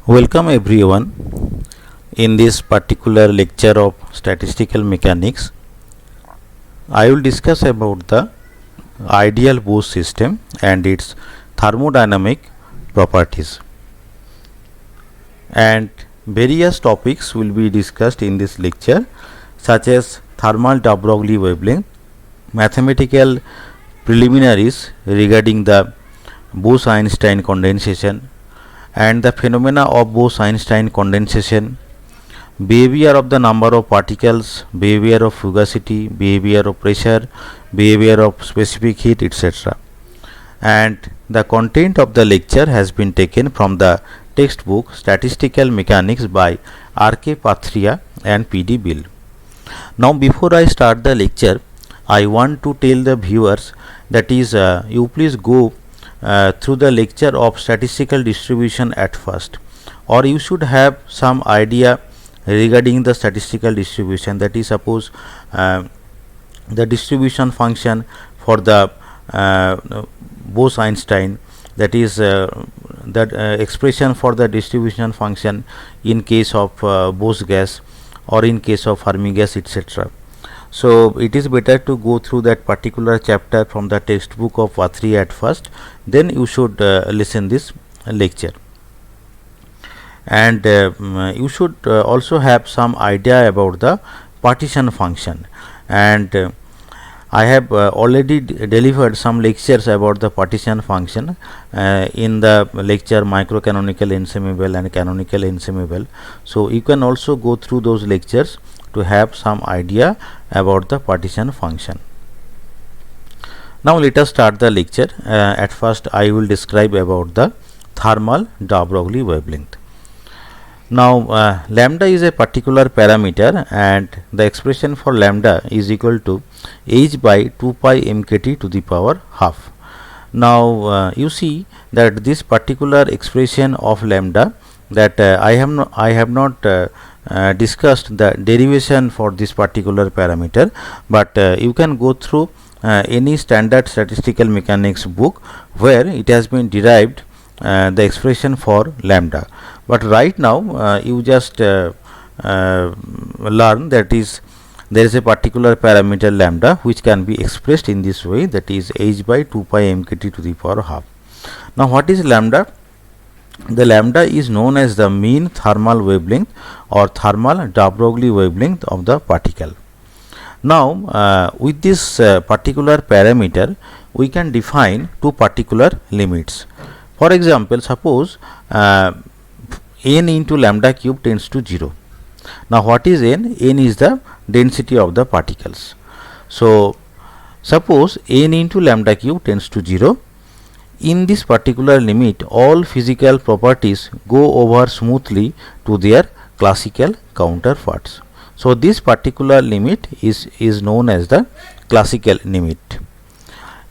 Welcome everyone. In this particular lecture of statistical mechanics, I will discuss about the ideal Bose system and its thermodynamic properties. And various topics will be discussed in this lecture, such as thermal de Broglie wavelength, mathematical preliminaries regarding the Bose-Einstein condensation and the phenomena of Bose-Einstein condensation, behavior of the number of particles, behavior of fugacity, behavior of pressure, behavior of specific heat, etc. And the content of the lecture has been taken from the textbook Statistical Mechanics by R.K. Pathria and P.D. Bill. Now, before I start the lecture, I want to tell the viewers that is, you please go through the lecture of statistical distribution at first, or you should have some idea regarding the statistical distribution, that is, suppose the distribution function for the Bose-Einstein, that is that expression for the distribution function in case of Bose gas or in case of Fermi gas, etc. So it is better to go through that particular chapter from the textbook of Pathria at first, then you should listen this lecture. And you should also have some idea about the partition function, and I have already delivered some lectures about the partition function in the lecture microcanonical ensemble and canonical ensemble. So you can also go through those lectures to have some idea about the partition function. Now let us start the lecture. At first I will describe about the thermal de Broglie wavelength. Now lambda is a particular parameter, and the expression for lambda is equal to h by 2 pi mkt to the power half. Now you see that this particular expression of lambda, that I have not discussed the derivation for this particular parameter, but you can go through any standard statistical mechanics book where it has been derived the expression for lambda. But right now you just learn that is there is a particular parameter lambda which can be expressed in this way, that is h by 2 pi mkt to the power half. Now what is lambda? The lambda is known as the mean thermal wavelength or thermal de Broglie wavelength of the particle. Now with this particular parameter we can define two particular limits. For example, suppose n into lambda cube tends to 0. Now what is n? N is the density of the particles. So suppose n into lambda cube tends to 0. In this particular limit, all physical properties go over smoothly to their classical counterparts. So this particular limit is known as the classical limit.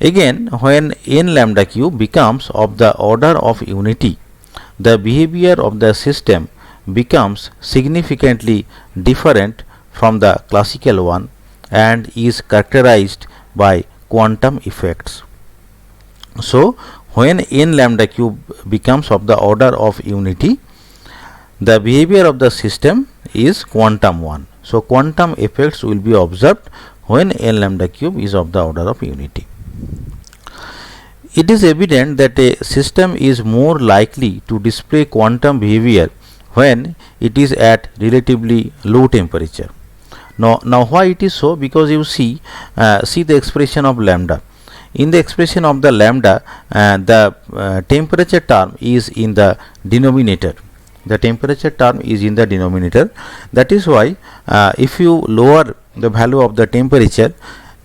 Again, when n lambda cube becomes of the order of unity, the behavior of the system becomes significantly different from the classical one and is characterized by quantum effects. So when n lambda cube becomes of the order of unity, the behavior of the system is quantum one. So quantum effects will be observed when n lambda cube is of the order of unity. It is evident that a system is more likely to display quantum behavior when it is at relatively low temperature. Now why it is so? Because you see the expression of lambda. In the expression of the lambda, the temperature term is in the denominator. The temperature term is in the denominator. That is why if you lower the value of the temperature,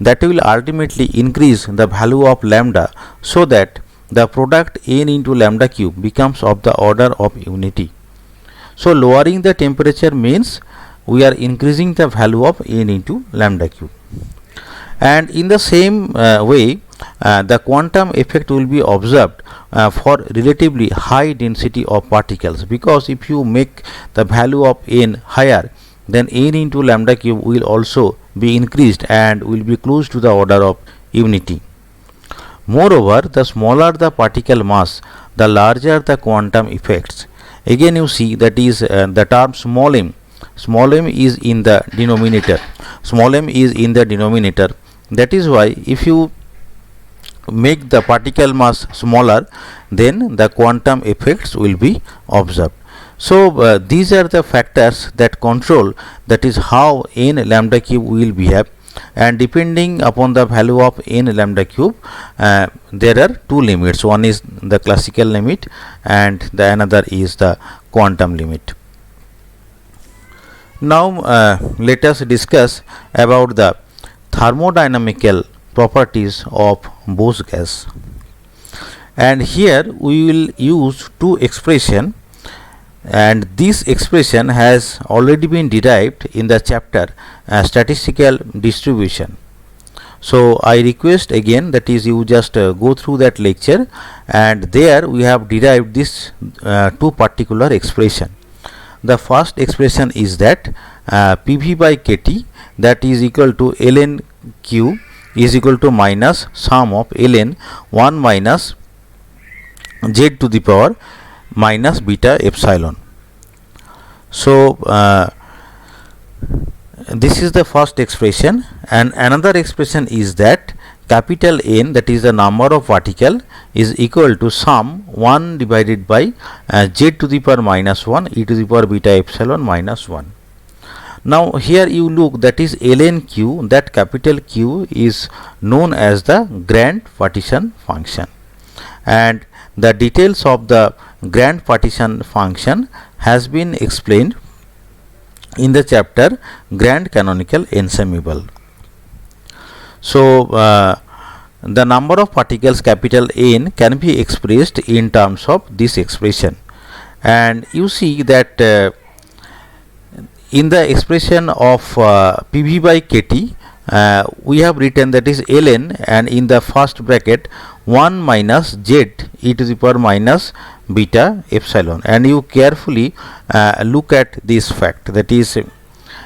that will ultimately increase the value of lambda, so that the product n into lambda cube becomes of the order of unity. So lowering the temperature means we are increasing the value of n into lambda cube. And in the same way, the quantum effect will be observed for relatively high density of particles, because if you make the value of n higher, then n into lambda cube will also be increased and will be close to the order of unity. Moreover, the smaller the particle mass, the larger the quantum effects. again you see that is the term small m is in the denominator. Small m is in the denominator. That is why if you make the particle mass smaller, then the quantum effects will be observed. So these are the factors that control, that is how n lambda cube will behave, and depending upon the value of n lambda cube, there are two limits. One is the classical limit and the another is the quantum limit. Now let us discuss about the thermodynamical properties of Bose gas, and here we will use two expression, and this expression has already been derived in the chapter statistical distribution. So I request again, that is you just go through that lecture, and there we have derived this two particular expression. The first expression is that PV by KT, that is equal to ln Q is equal to minus sum of ln 1 minus z to the power minus beta epsilon. So this is the first expression, and another expression is that capital N, that is the number of particle, is equal to sum 1 divided by z to the power minus 1 e to the power beta epsilon minus 1. Now here you look, that is ln Q, that capital Q is known as the grand partition function, and the details of the grand partition function has been explained in the chapter grand canonical ensemble. So the number of particles capital N can be expressed in terms of this expression, and you see that in the expression of PV by KT, we have written that is ln, and in the first bracket 1 minus z e to the power minus beta epsilon, and you carefully look at this fact, that is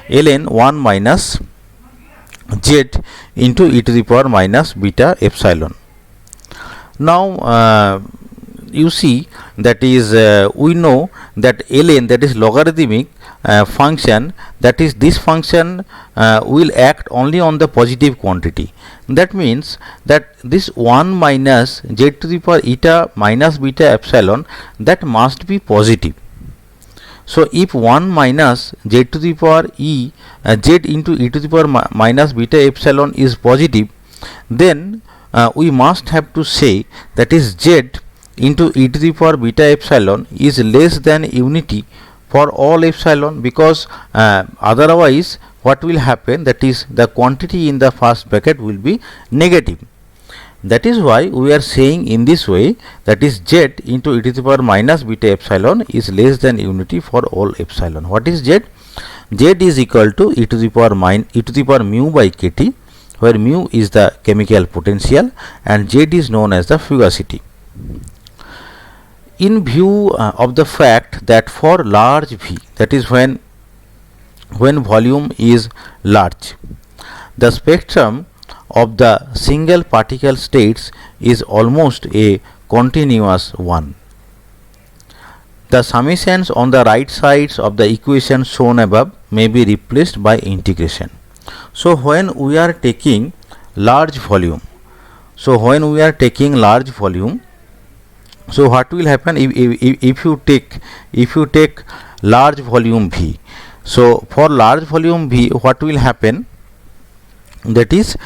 ln 1 minus z into e to the power minus beta epsilon. Now you see that is we know that ln, that is logarithmic function, that is this function will act only on the positive quantity. That means that this 1 minus z to the power eta minus beta epsilon, that must be positive. So if 1 minus z to the power z into e to the power minus beta epsilon is positive, then we must have to say that is z into e to the power beta epsilon is less than unity for all epsilon, because otherwise what will happen, that is the quantity in the first bracket will be negative. That is why we are saying in this way, that is z into e to the power minus beta epsilon is less than unity for all epsilon. What is z? Z is equal to e to the power mu by kt, where mu is the chemical potential and z is known as the fugacity. In view of the fact that for large V, that is when volume is large, the spectrum of the single particle states is almost a continuous one. The summations on the right sides of the equation shown above may be replaced by integration. So when we are taking large volume, so what will happen if you take large volume V? So for large volume V, what will happen, that is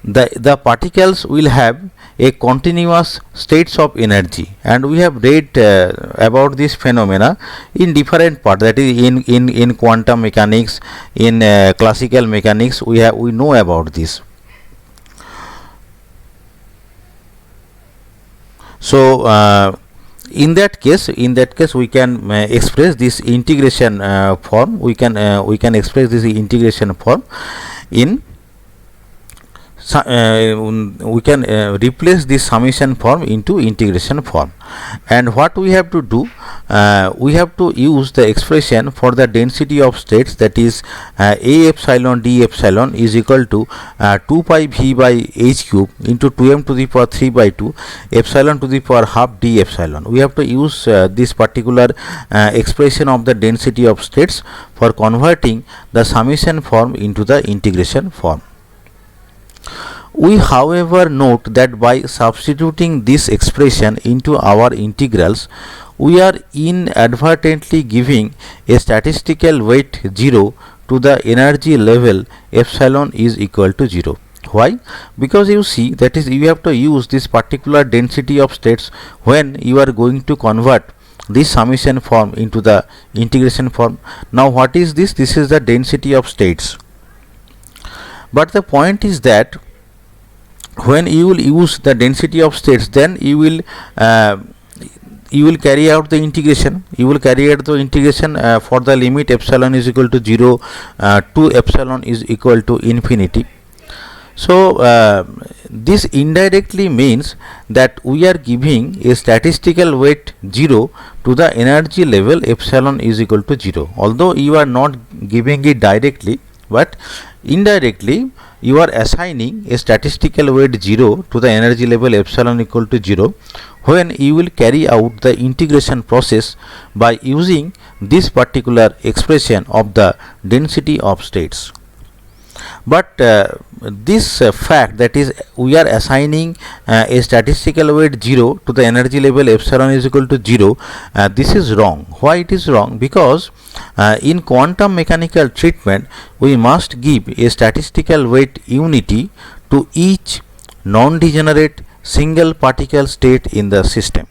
the particles will have a continuous states of energy, and we have read about this phenomena in different parts, that is in quantum mechanics, in classical mechanics, we know about this. So in that case we can express this integration form. We can express this integration form in we can replace this summation form into integration form. And what we have to do, we have to use the expression for the density of states, that is A epsilon d epsilon is equal to 2 pi v by h cube into 2m to the power 3 by 2 epsilon to the power half d epsilon. We have to use this particular expression of the density of states for converting the summation form into the integration form. We however note that by substituting this expression into our integrals, we are inadvertently giving a statistical weight 0 to the energy level epsilon is equal to 0. Why? Because you see, that is, you have to use this particular density of states when you are going to convert this summation form into the integration form. Now what is this? This is the density of states. But the point is that when you will use the density of states, then you will carry out the integration. You will carry out the integration for the limit epsilon is equal to 0 to epsilon is equal to infinity. So this indirectly means that we are giving a statistical weight 0 to the energy level epsilon is equal to 0. Although you are not giving it directly, but indirectly you are assigning a statistical weight 0 to the energy level epsilon equal to 0 when you will carry out the integration process by using this particular expression of the density of states. But this fact, that is, we are assigning a statistical weight 0 to the energy level epsilon is equal to 0, this is wrong. Why it is wrong? Because in quantum mechanical treatment we must give a statistical weight unity to each non-degenerate single particle state in the system.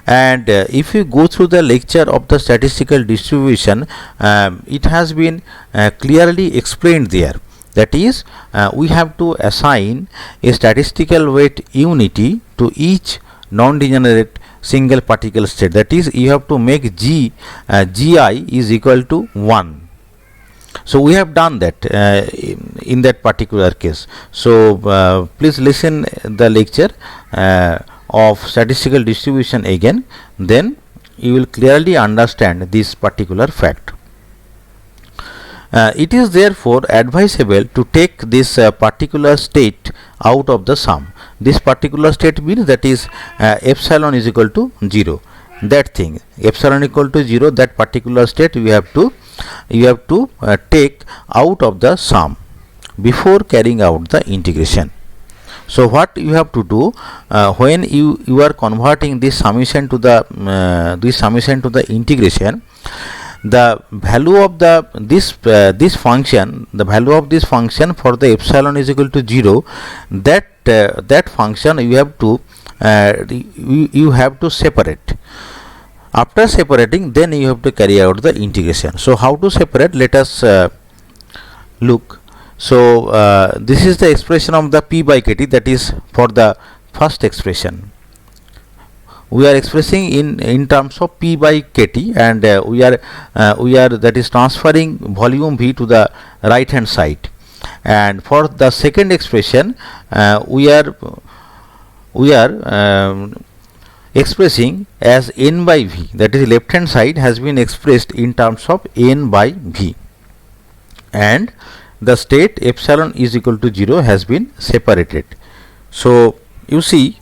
And if you go through the lecture of the statistical distribution, it has been clearly explained there. That is, we have to assign a statistical weight unity to each non-degenerate single particle state. That is, you have to make gi is equal to 1. So we have done that in that particular case. So please listen the lecture of statistical distribution again, then you will clearly understand this particular fact. It is therefore advisable to take this particular state out of the sum. This particular state means, that is, epsilon is equal to 0. That thing, epsilon equal to 0, that particular state you have to take out of the sum before carrying out the integration. So what you have to do when you are converting this summation to the integration, the value of this function, the value of this function for the epsilon is equal to 0, that function you have to separate. After separating, then you have to carry out the integration. So how to separate? Let us look. So this is the expression of the p by kt, that is for the first expression. We are expressing in terms of p by kt, and we are that is transferring volume v to the right hand side. And for the second expression, we are expressing as n by v, that is left hand side has been expressed in terms of n by v, and the state epsilon is equal to 0 has been separated. So you see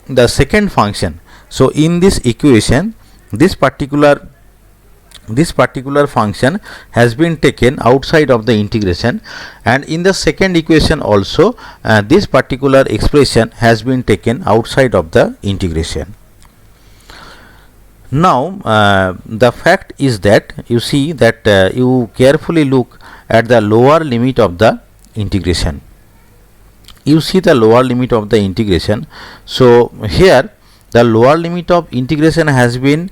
the second function. So in this equation, this particular function has been taken outside of the integration, and in the second equation also this particular expression has been taken outside of the integration. Now the fact is that you see that you carefully look at the lower limit of the integration. You see the lower limit of the integration. So here the lower limit of integration has been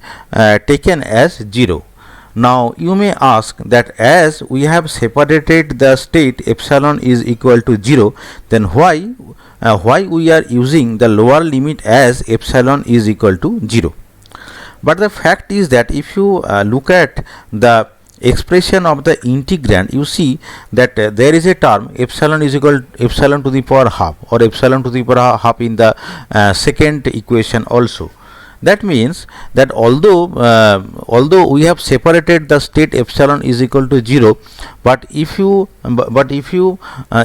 taken as 0. Now you may ask that as we have separated the state epsilon is equal to 0, then why we are using the lower limit as epsilon is equal to 0? But the fact is that if you look at the expression of the integrand, you see that there is a term epsilon is equal to epsilon to the power half, or epsilon to the power half in the second equation also. That means that although we have separated the state epsilon is equal to 0, but if you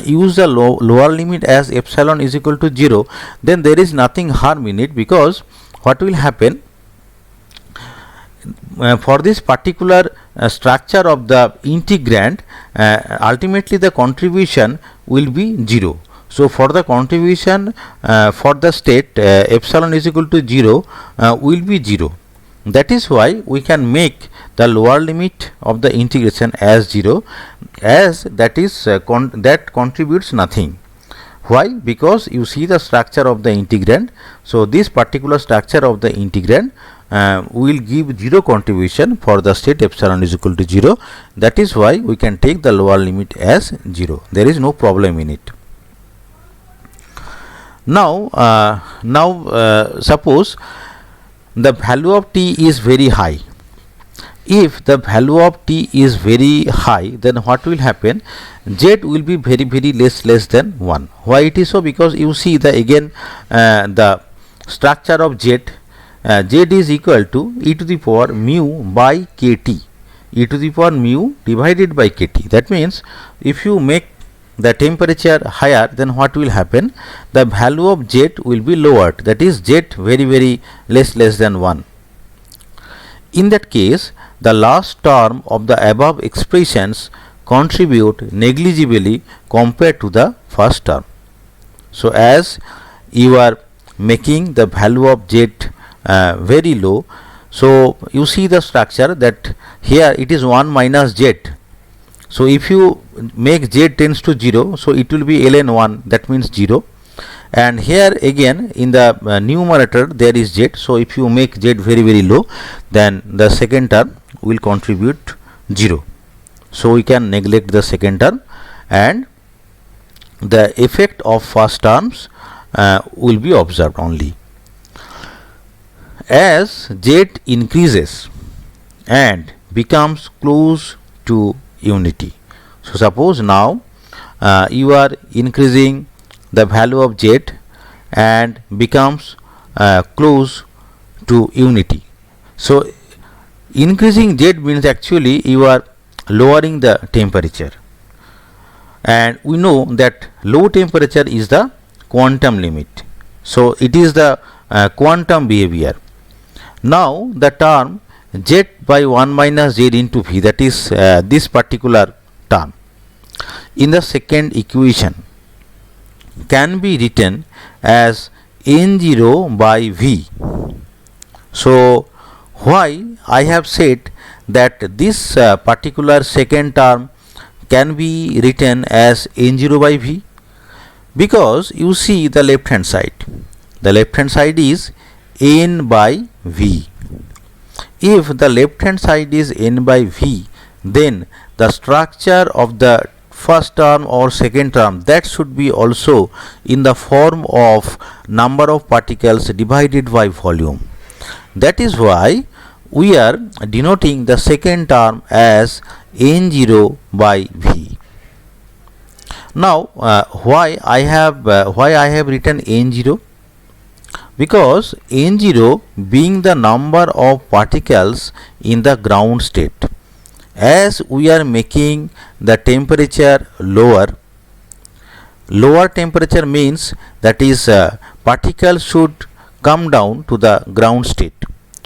use the lower limit as epsilon is equal to 0, then there is nothing harm in it, because what will happen, for this particular structure of the integrand, ultimately the contribution will be 0. So for the contribution for the state epsilon is equal to 0 will be 0. That is why we can make the lower limit of the integration as 0, as that is that contributes nothing. Why? Because you see the structure of the integrand. So this particular structure of the integrand will give 0 contribution for the state epsilon is equal to 0. That is why we can take the lower limit as 0. There is no problem in it. Now suppose the value of t is very high. If the value of t is very high, then what will happen, z will be very less than 1. Why it is so? Because you see the again the structure of z, z is equal to e to the power mu by kt, e to the power mu divided by kt. That means if you make the temperature higher, then what will happen, the value of z will be lowered, that is z very less than 1. In that case, the last term of the above expressions contribute negligibly compared to the first term. So as you are making the value of z very low, so you see the structure that here it is 1 minus z. So if you make z tends to 0, so it will be ln 1, that means 0. And here again in the numerator there is z. So if you make z very low, then the second term will contribute 0. So we can neglect the second term, and the effect of first terms will be observed only. As z increases and becomes close to unity. So suppose now you are increasing the value of z and becomes close to unity. So increasing z means actually you are lowering the temperature, and we know that low temperature is the quantum limit. So it is the quantum behavior. Now the term z by 1 minus z into v, that is this particular term in the second equation, can be written as n0 by v. So why I have said that this particular second term can be written as n0 by v? Because you see the left hand side. The left hand side is n by v. If the left hand side is n by v, then the structure of the first term or second term, that should be also in the form of number of particles divided by volume. That is why we are denoting the second term as n0 by v. Now why I have written n0? Because n0 being the number of particles in the ground state. As we are making the temperature lower temperature means that is particles should come down to the ground state.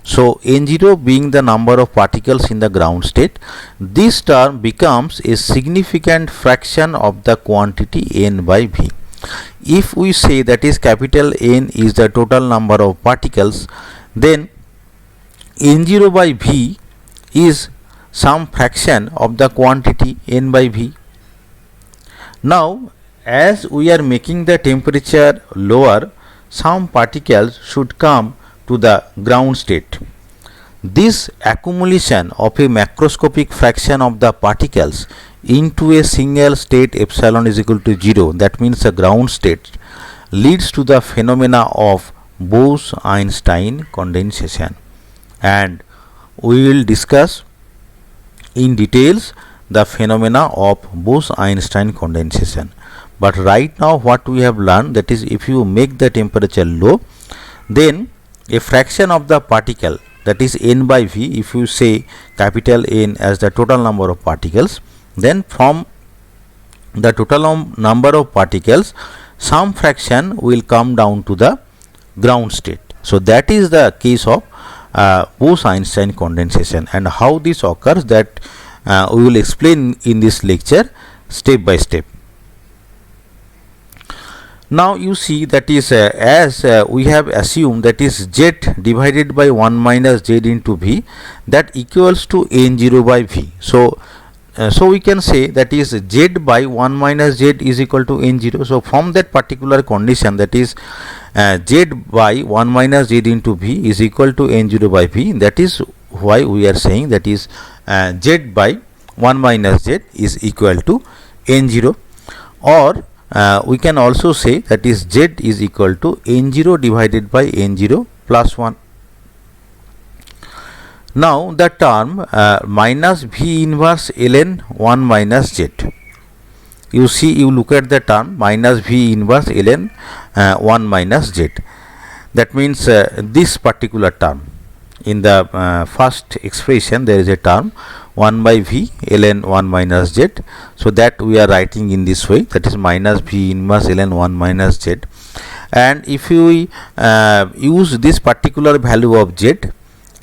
So n0 being the number of particles in the ground state, this term becomes a significant fraction of the quantity n by v. If we say that is capital N is the total number of particles, then n0 by v is some fraction of the quantity n by v. Now as we are making the temperature lower, some particles should come to the ground state. This accumulation of a macroscopic fraction of the particles into a single state epsilon is equal to 0, that means the ground state, leads to the phenomena of Bose-Einstein condensation, and we will discuss in details the phenomena of Bose-Einstein condensation. But right now what we have learned, that is if you make the temperature low, then a fraction of the particle, that is n by v, if you say capital N as the total number of particles, then from the total number of particles some fraction will come down to the ground state. So that is the case of Bose-Einstein condensation, and how this occurs, that we will explain in this lecture step by step. Now you see, that is as we have assumed, that is z divided by 1 minus z into v, that equals to n0 by v. So we can say that is z by 1 minus z is equal to n0. So from that particular condition, that is z by 1 minus z into v is equal to n0 by v, that is why we are saying that is z by 1 minus z is equal to n0, or we can also say that is z is equal to n0 divided by n0 plus 1. Now the term minus v inverse ln 1 minus z, you see, you look at the term minus v inverse ln 1 minus z, that means this particular term in the first expression there is a term 1 by v ln 1 minus z, so that we are writing in this way, that is minus v inverse ln 1 minus z. And if we use this particular value of z,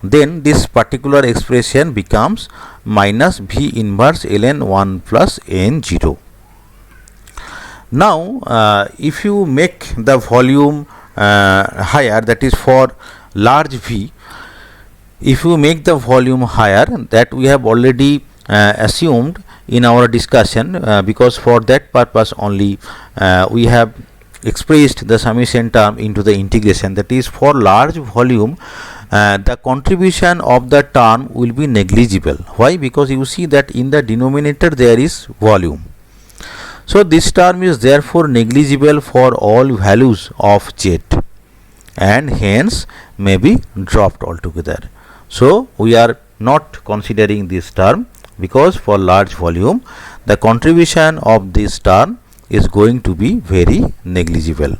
then this particular expression becomes minus v inverse ln 1 plus n0. Now if you make the volume higher, that is for large v, if you make the volume higher, that we have already assumed in our discussion, because for that purpose only we have expressed the summation term into the integration, that is for large volume the contribution of the term will be negligible. Why? Because you see that in the denominator there is volume, so this term is therefore negligible for all values of z, and hence may be dropped altogether. So we are not considering this term, because for large volume the contribution of this term is going to be very negligible.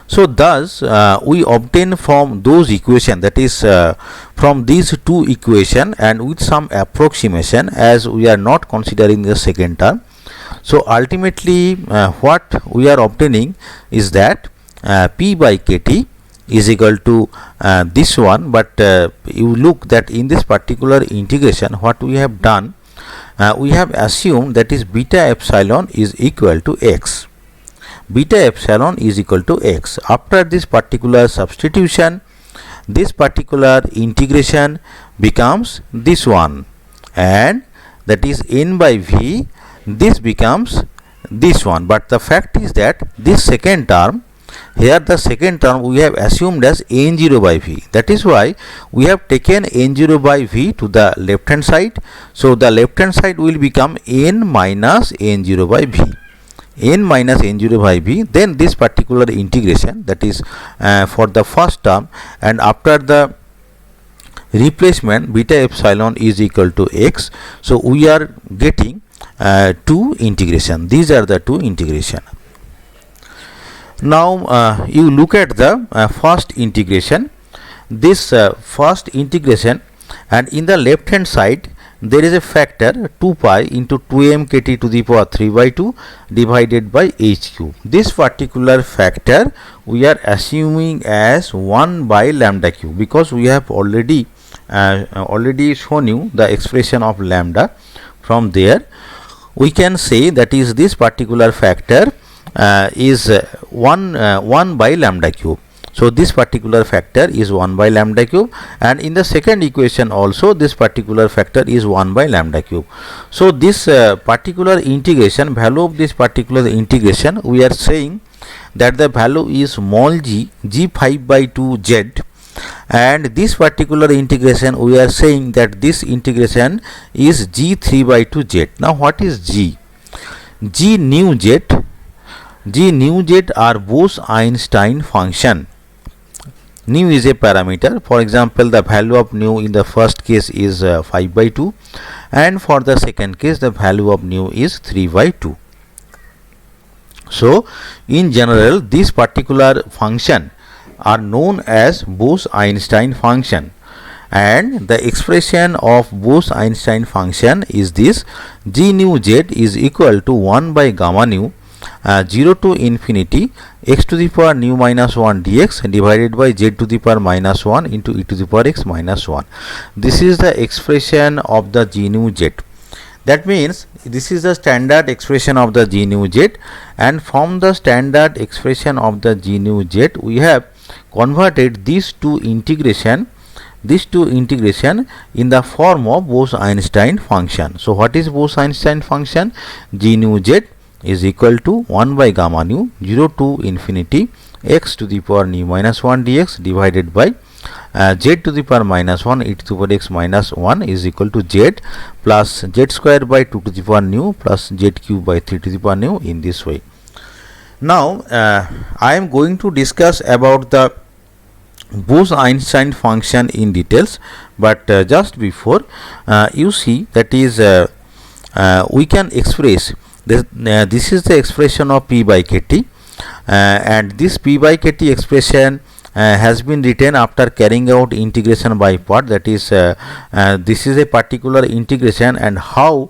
So thus we obtain from those equation, that is from these two equation, and with some approximation, as we are not considering the second term. So ultimately what we are obtaining is that P by kT is equal to this one, but you look that in this particular integration what we have done, we have assumed that is beta epsilon is equal to x. Beta epsilon is equal to x. After this particular substitution, this particular integration becomes this one, and that is n by v, this becomes this one. But the fact is that this second term, here the second term we have assumed as n0 by v, that is why we have taken n0 by v to the left hand side. So the left hand side will become n minus n0 by v, n minus n0 by v, then this particular integration, that is for the first term, and after the replacement beta epsilon is equal to x. So we are getting two integration. These are the two integration. Now you look at the first integration, this first integration, and in the left hand side there is a factor 2 pi into 2m kt to the power 3 by 2 divided by h cube. This particular factor we are assuming as 1 by lambda cube, because we have already shown you the expression of lambda. From there we can say that is this particular factor is 1 by lambda cube. So this particular factor is 1 by lambda cube, and in the second equation also this particular factor is 1 by lambda cube. So this particular integration, value of this particular integration, we are saying that the value is small g, g5 by 2 z, and this particular integration we are saying that this integration is g3 by 2 z. Now what is g? G nu z, G nu z are Bose-Einstein function. Nu is a parameter. For example, the value of nu in the first case is 5 by 2, and for the second case the value of nu is 3 by 2. So in general this particular function are known as Bose-Einstein function, and the expression of Bose-Einstein function is this: G nu z is equal to 1 by gamma nu 0 to infinity x to the power nu minus 1 dx divided by z to the power minus 1 into e to the power x minus 1. This is the expression of the G nu z. That means this is the standard expression of the G nu z, and from the standard expression of the G nu z we have converted these two integration in the form of Bose-Einstein function. So what is Bose-Einstein function? G nu z is equal to 1 by gamma nu 0 to infinity x to the power nu minus 1 dx divided by z to the power minus 1 e to the power x minus 1 is equal to z plus z square by 2 to the power nu plus z cube by 3 to the power nu, in this way. Now I am going to discuss about the Bose-Einstein function in details, but just before you see, that is we can express this, this is the expression of P by Kt, and this P by Kt expression has been written after carrying out integration by part. That is this is a particular integration, and how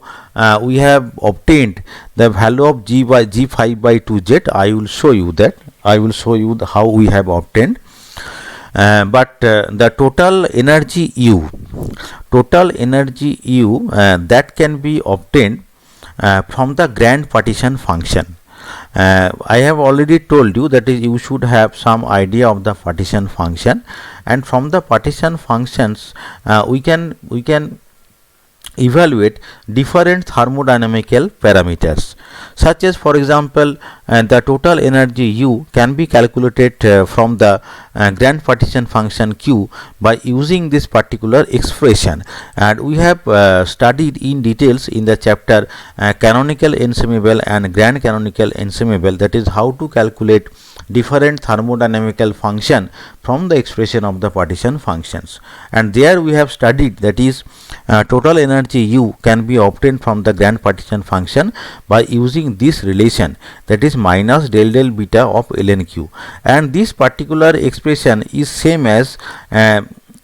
we have obtained the value of g by g 5 by 2z. I will show you that. I will show you how we have obtained. But the total energy U that can be obtained from the grand partition function. I have already told you that is you should have some idea of the partition function, and from the partition functions we can evaluate different thermodynamical parameters, such as, for example, the total energy U can be calculated from the grand partition function Q by using this particular expression, and we have studied in details in the chapter canonical ensemble and grand canonical ensemble, that is how to calculate different thermodynamical function from the expression of the partition functions. And there we have studied, that is total energy U can be obtained from the grand partition function by using this relation, that is minus del del beta of ln q, and this particular expression is same as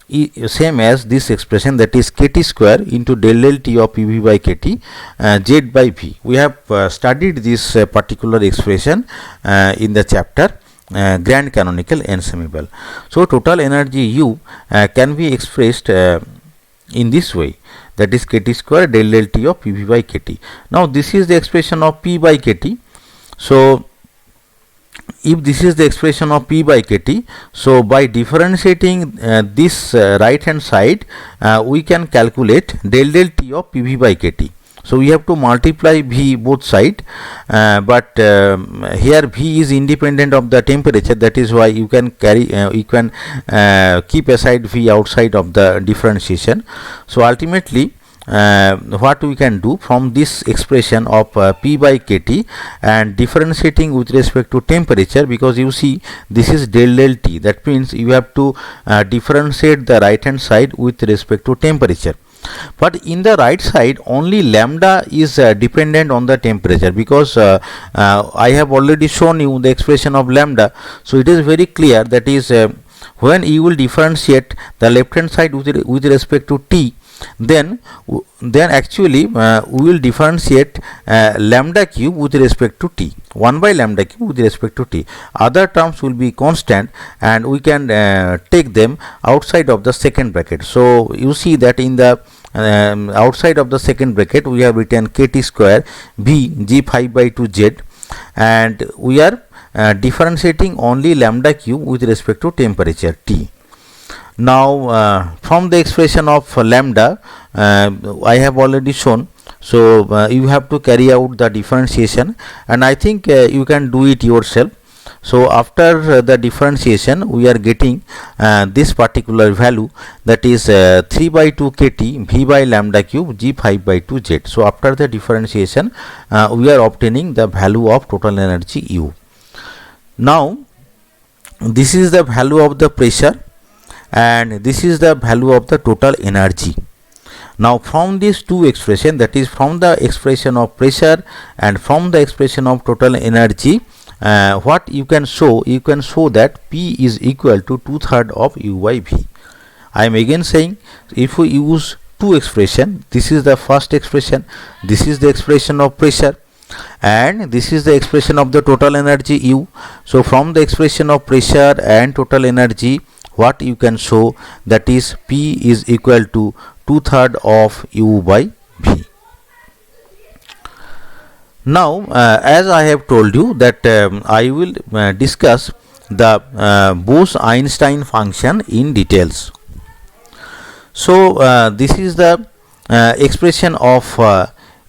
this expression, that is kt square into del del t of pv by kt z by v. We have studied this particular expression in the chapter grand canonical ensemble. So total energy U can be expressed in this way, that is kt square del del t of pv by kt. Now this is the expression of p by kt. So if this is the expression of p by kt, so by differentiating this right hand side we can calculate del del t of pv by kt. So we have to multiply V both side, but here V is independent of the temperature, that is why you can carry keep aside V outside of the differentiation. So ultimately what we can do from this expression of P by Kt and differentiating with respect to temperature, because you see this is del del T, that means you have to differentiate the right hand side with respect to temperature. But in the right side only lambda is dependent on the temperature, because I have already shown you the expression of lambda. So it is very clear, that is when you will differentiate the left hand side with respect to T, then actually we will differentiate lambda cube with respect to T, 1 by lambda cube with respect to T. Other terms will be constant, and we can take them outside of the second bracket. So you see that in the outside of the second bracket we have written kt square v g5 by 2z, and we are differentiating only lambda cube with respect to temperature T. Now from the expression of lambda I have already shown, so you have to carry out the differentiation, and I think you can do it yourself. So after the differentiation we are getting this particular value, that is 3 by 2 kt v by lambda cube g5 by 2 z. So after the differentiation we are obtaining the value of total energy U. Now this is the value of the pressure, and this is the value of the total energy. Now from these two expression, that is from the expression of pressure and from the expression of total energy, what you can show that P is equal to 2/3 of U by V. I am again saying, if we use two expression, this is the first expression, this is the expression of pressure, and this is the expression of the total energy U. So from the expression of pressure and total energy, what you can show, that is P is equal to 2/3 of U by V. Now as I have told you that I will discuss the Bose-Einstein function in details. So this is the expression of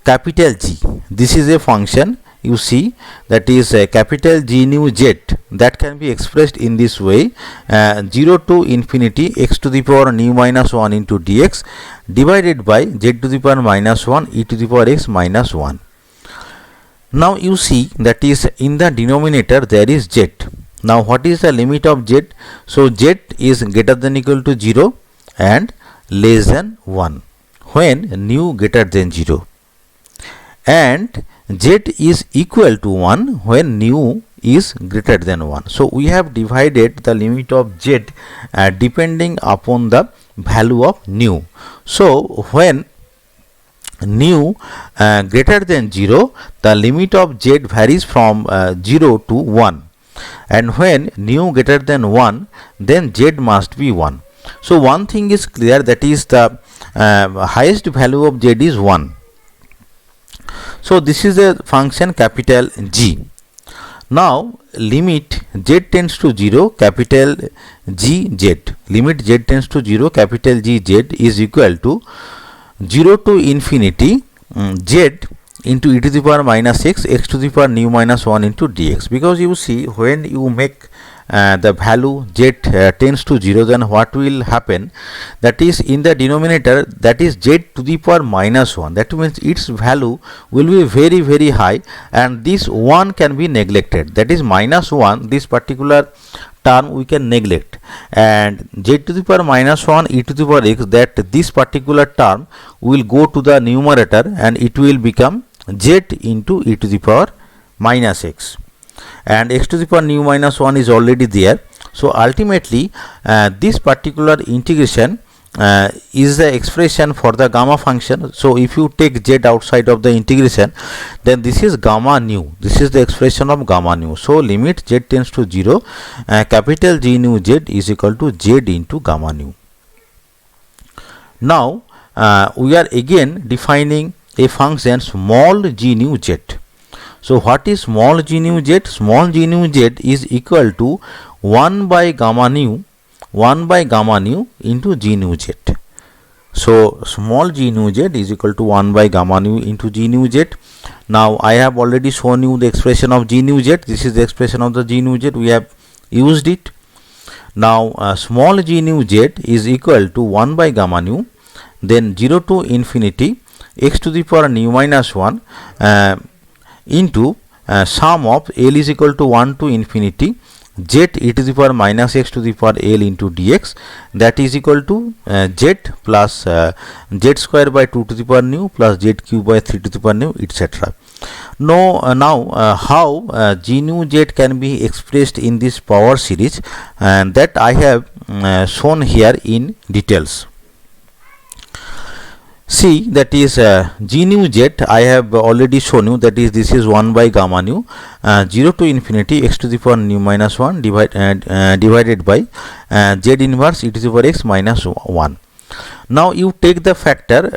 capital G. This is a function, you see, that is capital G nu z, that can be expressed in this way, 0 to infinity x to the power nu minus 1 into dx divided by z to the power minus 1 e to the power x minus 1. Now you see, that is in the denominator there is z. Now what is the limit of z? So z is greater than equal to 0 and less than 1 when nu greater than 0, and z is equal to 1 when nu is greater than 1. So we have divided the limit of z depending upon the value of nu. So when nu greater than 0, the limit of z varies from 0 to 1, and when nu greater than 1, then z must be 1. So one thing is clear, that is the highest value of z is 1. So this is a function capital G. Now limit z tends to 0, capital G z, limit z tends to 0, capital G z is equal to 0 to infinity z into e to the power minus x to the power nu minus 1 into dx. Because you see, when you make the value z tends to 0, then what will happen, that is in the denominator, that is z to the power minus 1, that means its value will be very very high, and this 1 can be neglected, that is minus 1, this particular term we can neglect, and z to the power minus 1 e to the power x, that this particular term will go to the numerator and it will become z into e to the power minus x, and x to the power nu minus 1 is already there. So ultimately this particular integration is the expression for the gamma function. So if you take z outside of the integration, then this is gamma nu, this is the expression of gamma nu. So limit z tends to 0, capital G nu z is equal to z into gamma nu. Now we are again defining a function small g nu z. So what is small g nu z? Small g nu z is equal to 1 by gamma nu into g nu z. So small g nu z is equal to 1 by gamma nu into g nu z. Now I have already shown you the expression of g nu z. This is the expression of the g nu z, we have used it. Now small g nu z is equal to 1 by gamma nu, then 0 to infinity x to the power nu minus 1 into sum of L is equal to 1 to infinity z e to the power minus x to the power L into dx, that is equal to z plus z square by 2 to the power nu plus z cube by 3 to the power nu, etc. Now how g nu z can be expressed in this power series, and that I have shown here in details. See, that is g nu z I have already shown you, that is this is 1 by gamma nu 0 to infinity x to the power nu minus 1 divided by z inverse e to the power x minus 1. Now you take the factor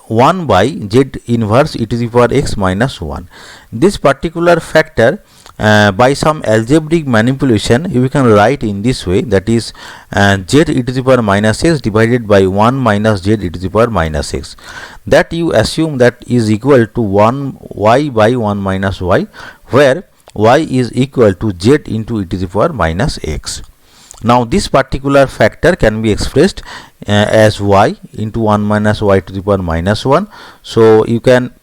1 by z inverse e to the power x minus 1. This particular factor by some algebraic manipulation you can write in this way, that is z e to the power minus x divided by 1 minus z e to the power minus x, that you assume that is equal to 1 y by 1 minus y, where y is equal to z into e to the power minus x. Now this particular factor can be expressed as y into 1 minus y to the power minus 1. So you can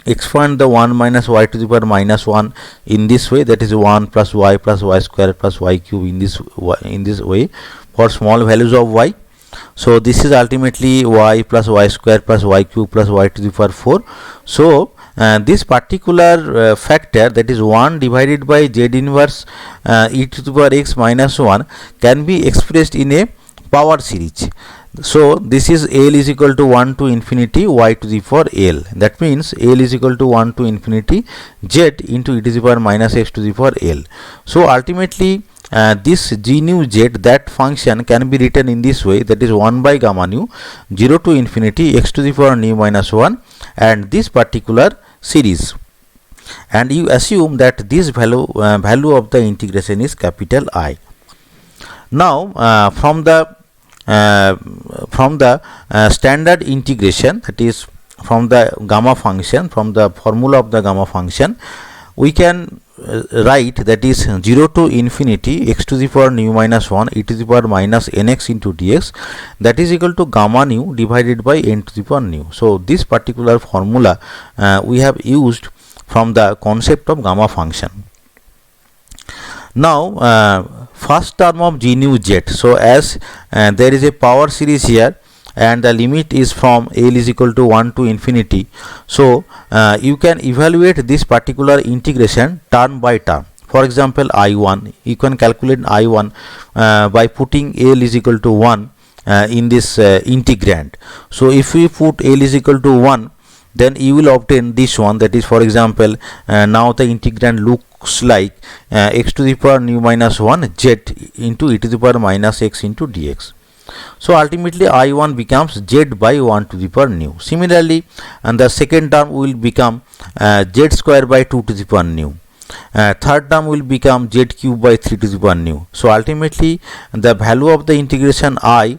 expand the 1 minus y to the power minus 1 in this way, that is 1 plus y square plus y cube in this way for small values of y. So this is ultimately y plus y square plus y cube plus y to the power 4. So this particular factor, that is 1 divided by z inverse e to the power x minus 1, can be expressed in a power series. So this is L is equal to 1 to infinity y to the power L. That means L is equal to 1 to infinity z into e to the power minus x to the power L. So ultimately this g nu z, that function can be written in this way, that is 1 by gamma nu 0 to infinity x to the power nu minus 1, and this particular series, and you assume that this value of the integration is capital I. Now from the standard integration, that is from the gamma function, from the formula of the gamma function, we can write, that is 0 to infinity x to the power nu minus 1 e to the power minus nx into dx, that is equal to gamma nu divided by n to the power nu. So this particular formula we have used from the concept of gamma function. Now first term of g nu z, so as there is a power series here and the limit is from L is equal to 1 to infinity, so you can evaluate this particular integration term by term. For example, I1, you can calculate I1 by putting L is equal to 1 in this integrand. So if we put L is equal to 1, then you will obtain this one, that is, for example, now the integrand looks like x to the power nu minus 1 z into e to the power minus x into dx. So ultimately I1 becomes z by 1 to the power nu. Similarly, and the second term will become z square by 2 to the power nu. Third term will become z cube by 3 to the power nu. So ultimately the value of the integration I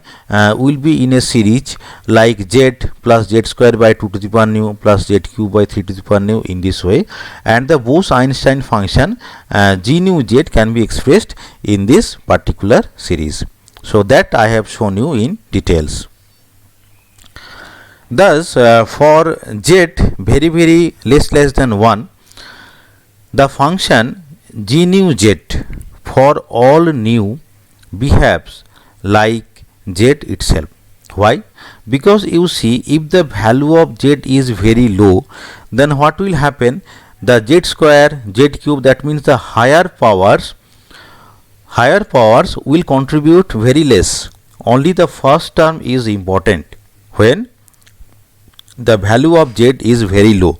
will be in a series like z plus z square by 2 to the power nu plus z cube by 3 to the power nu, in this way, and the Bose-Einstein function g nu z can be expressed in this particular series. So that I have shown you in details. Thus for z very less than 1, the function g nu z for all nu behaves like z itself. Why? Because you see, if the value of z is very low, then what will happen? The z square, z cube, that means the higher powers will contribute very less. Only the first term is important when the value of z is very low.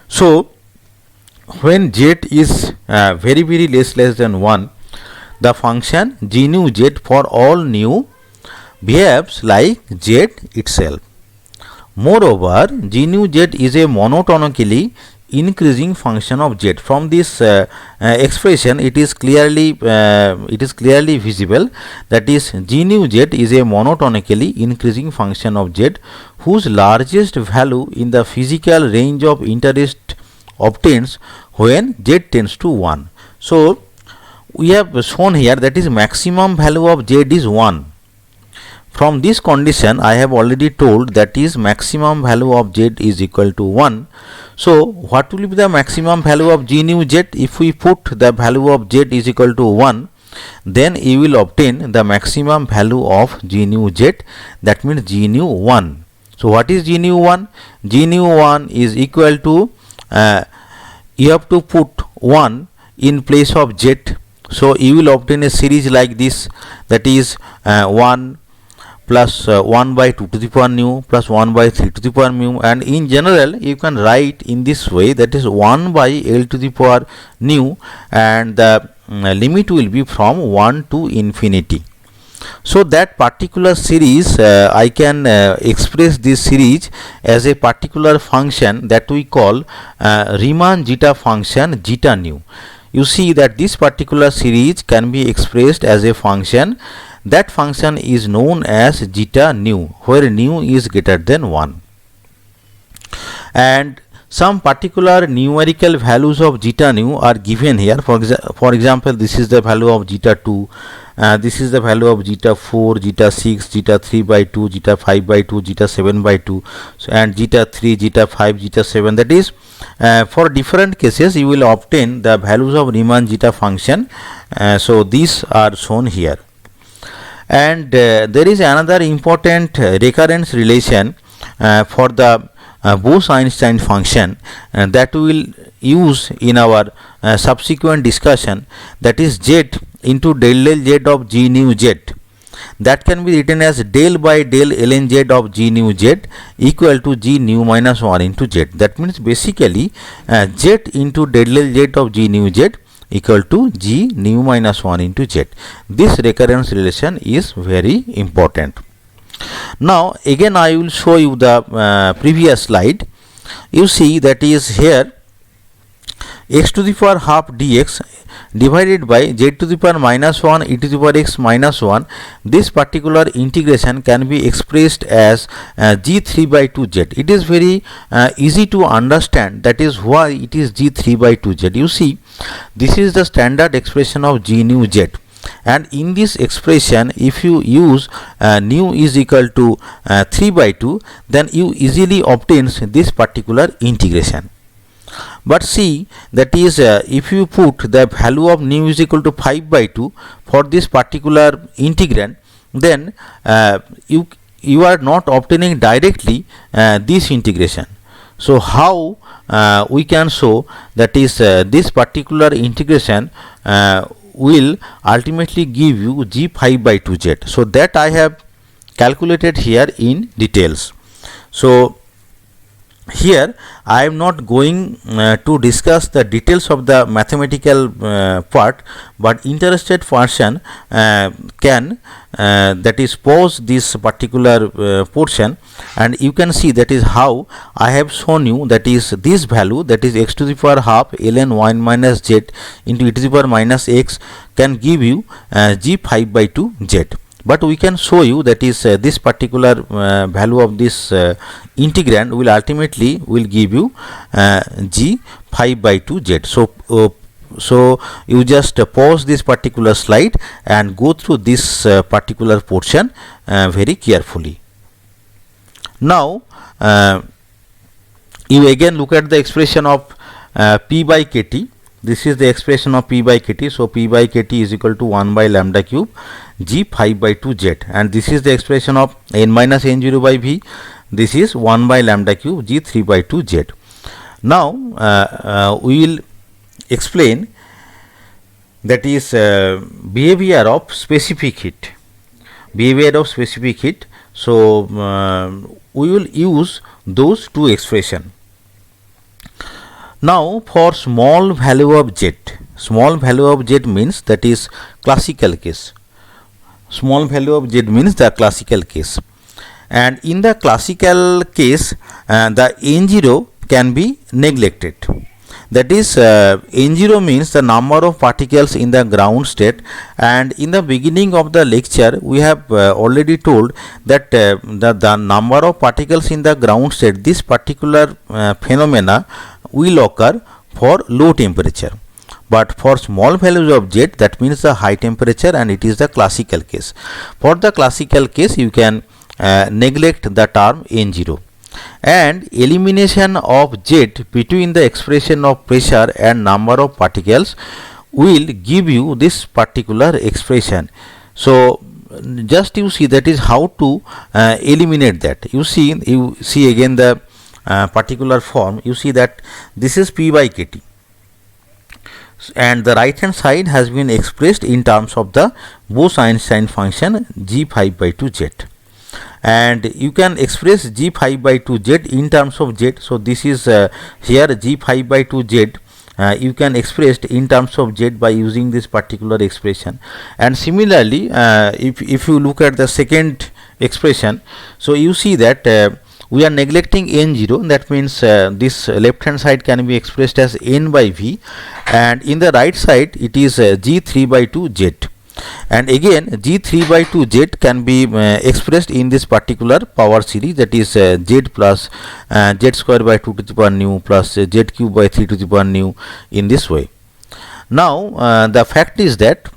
So when z is very less than 1, the function g nu z for all nu behaves like z itself. Moreover, g nu z is a monotonically increasing function of z. From this expression, it is clearly visible, that is g nu z is a monotonically increasing function of z whose largest value in the physical range of interest obtains when z tends to 1. So we have shown here, that is maximum value of z is 1. From this condition I have already told, that is maximum value of z is equal to 1. So what will be the maximum value of g nu z? If we put the value of z is equal to 1, then you will obtain the maximum value of g nu z, that means g nu 1. So what is g nu 1? G nu 1 is equal to you have to put 1 in place of z. So you will obtain a series like this, that is 1 plus 1 by 2 to the power nu plus 1 by 3 to the power mu, and in general you can write in this way, that is 1 by L to the power nu, and the limit will be from 1 to infinity. So that particular series I can express this series as a particular function that we call Riemann zeta function zeta nu. You see that this particular series can be expressed as a function. That function is known as zeta nu, where nu is greater than 1. And some particular numerical values of zeta nu are given here. For example, this is the value of zeta 2, this is the value of zeta 4, zeta 6, zeta 3 by 2, zeta 5 by 2, zeta 7 by 2, and zeta 3, zeta 5, zeta 7. That is, for different cases you will obtain the values of Riemann zeta function. So these are shown here. And there is another important recurrence relation for the Bose-Einstein function that we will use in our subsequent discussion, that is z into del L z of g nu z, that can be written as del by del ln z of g nu z equal to g nu minus 1 into z. That means basically z into del L z of g nu z equal to g nu minus 1 into z. This recurrence relation is very important. Now again I will show you the previous slide. You see that is here x to the power half dx divided by z to the power minus 1 e to the power x minus 1. This particular integration can be expressed as g3 by 2z. It is very easy to understand, that is why it is g3 by 2z. You see, this is the standard expression of g nu z, and in this expression if you use nu is equal to 3 by 2, then you easily obtains this particular integration. But see, that is if you put the value of nu is equal to 5 by 2 for this particular integrand, then you are not obtaining directly this integration. So how we can show that is this particular integration will ultimately give you g 5 by 2z. So that I have calculated here in details. So here I am not going to discuss the details of the mathematical part, but interested person can that is pause this particular portion, and you can see that is how I have shown you, that is this value, that is x to the power half ln 1 minus z into e to the power minus x can give you g 5 by 2 z. But we can show you that is this particular value of this integrand will ultimately will give you g 5 by 2 z. So you just pause this particular slide and go through this particular portion very carefully. Now you again look at the expression of p by kt. This is the expression of p by kt. So p by kt is equal to 1 by lambda cube g 5 by 2 z, and this is the expression of n minus n0 by v. This is 1 by lambda cube g 3 by 2 z. Now we will explain, that is behavior of specific heat. Behavior of specific heat. So we will use those two expressions. Now for small value of z, small value of z means that is classical case. Small value of z means the classical case, and in the classical case the n0 can be neglected. That is n0 means the number of particles in the ground state, and in the beginning of the lecture we have already told that the number of particles in the ground state, this particular phenomena will occur for low temperature, but for small values of z, that means the high temperature, and it is the classical case. For the classical case you can neglect the term n0, and elimination of z between the expression of pressure and number of particles will give you this particular expression. So just you see that is how to eliminate that. You see again the particular form. You see that this is p by kt, and the right hand side has been expressed in terms of the Bose-Einstein function g 5 by 2 z, and you can express g 5 by 2 z in terms of z. So this is here g 5 by 2 z you can express in terms of z by using this particular expression. And similarly if you look at the second expression, so you see that we are neglecting n0, that means this left hand side can be expressed as n by v, and in the right side it is g 3 by 2 z, and again g 3 by 2 z can be expressed in this particular power series, that is z plus z square by 2 to the power nu plus z cube by 3 to the power nu, in this way. Now the fact is that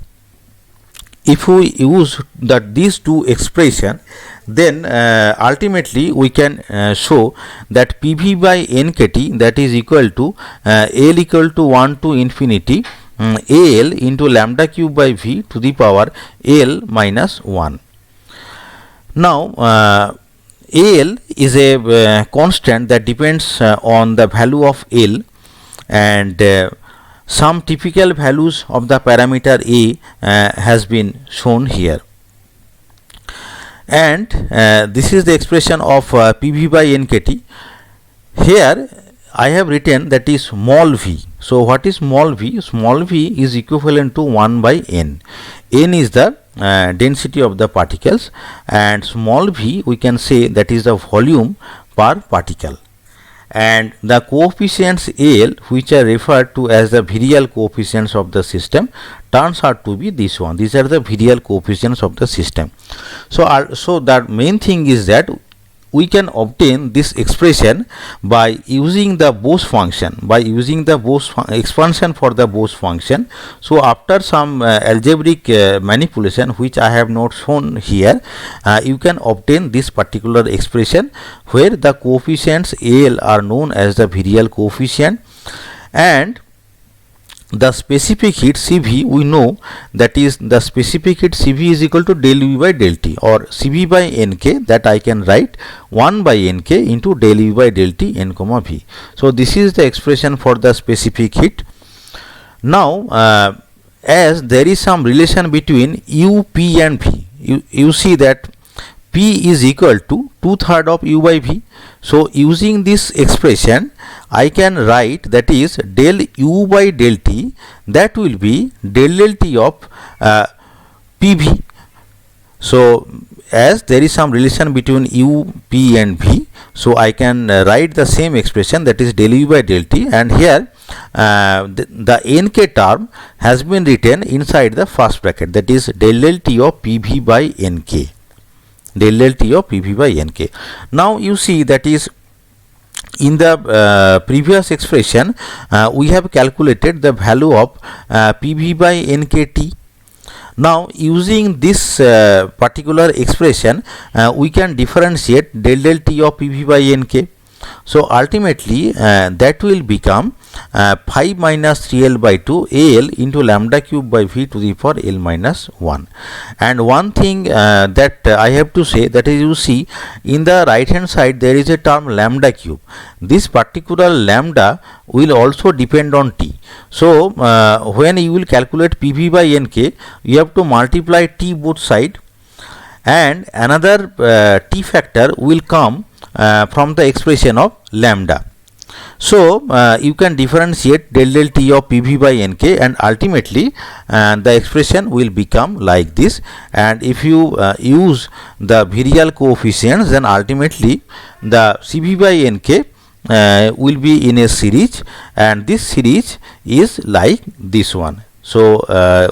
if we use these two expression, then ultimately we can show that PV by nkt, that is equal to L equal to 1 to infinity Al into lambda cube by V to the power L minus 1. Now Al is a constant that depends on the value of L, and some typical values of the parameter A has been shown here. And this is the expression of PV by NKT. Here I have written that is small v. So what is small v? Small v is equivalent to 1 by n. N is the density of the particles, and small v we can say that is the volume per particle. And the coefficients Al, which are referred to as the virial coefficients of the system, turns out to be this one. These are the virial coefficients of the system. So the main thing is that we can obtain this expression by using the Bose function, by using the Bose expansion for the Bose function. So after some algebraic manipulation, which I have not shown here, you can obtain this particular expression where the coefficients Al are known as the virial coefficient, and the specific heat Cv we know that is the specific heat Cv is equal to del V by del T, or Cv by Nk, that I can write 1 by Nk into del V by del T n comma V. So this is the expression for the specific heat. Now as there is some relation between U, P and V, you see that P is equal to 2/3 of U by V. So using this expression I can write that is del U by del T, that will be del T of PV. So as there is some relation between U, P and V, so I can write the same expression, that is del U by del T, and here the Nk term has been written inside the first bracket, that is del T of PV by Nk. Del T of PV by Nk. Now you see that is in the previous expression we have calculated the value of PV by Nkt. Now using this particular expression we can differentiate del T of PV by Nk. So ultimately that will become 5 minus 3L by 2 Al into lambda cube by V to the power L minus 1. And one thing that I have to say, that is, you see in the right hand side there is a term lambda cube. This particular lambda will also depend on T. So when you will calculate PV by Nk, you have to multiply T both side, and another T factor will come from the expression of lambda. So you can differentiate del T of PV by Nk, and ultimately the expression will become like this. And if you use the virial coefficients, then ultimately the Cv by Nk will be in a series, and this series is like this one. So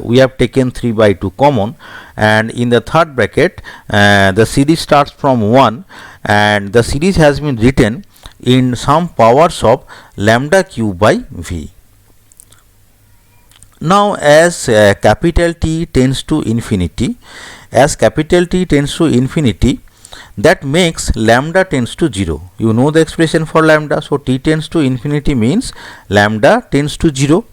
we have taken 3 by 2 common, and in the third bracket the series starts from 1, and the series has been written in some powers of lambda cube by V. Now as capital T tends to infinity, that makes lambda tends to 0. You know the expression for lambda, so T tends to infinity means lambda tends to 0.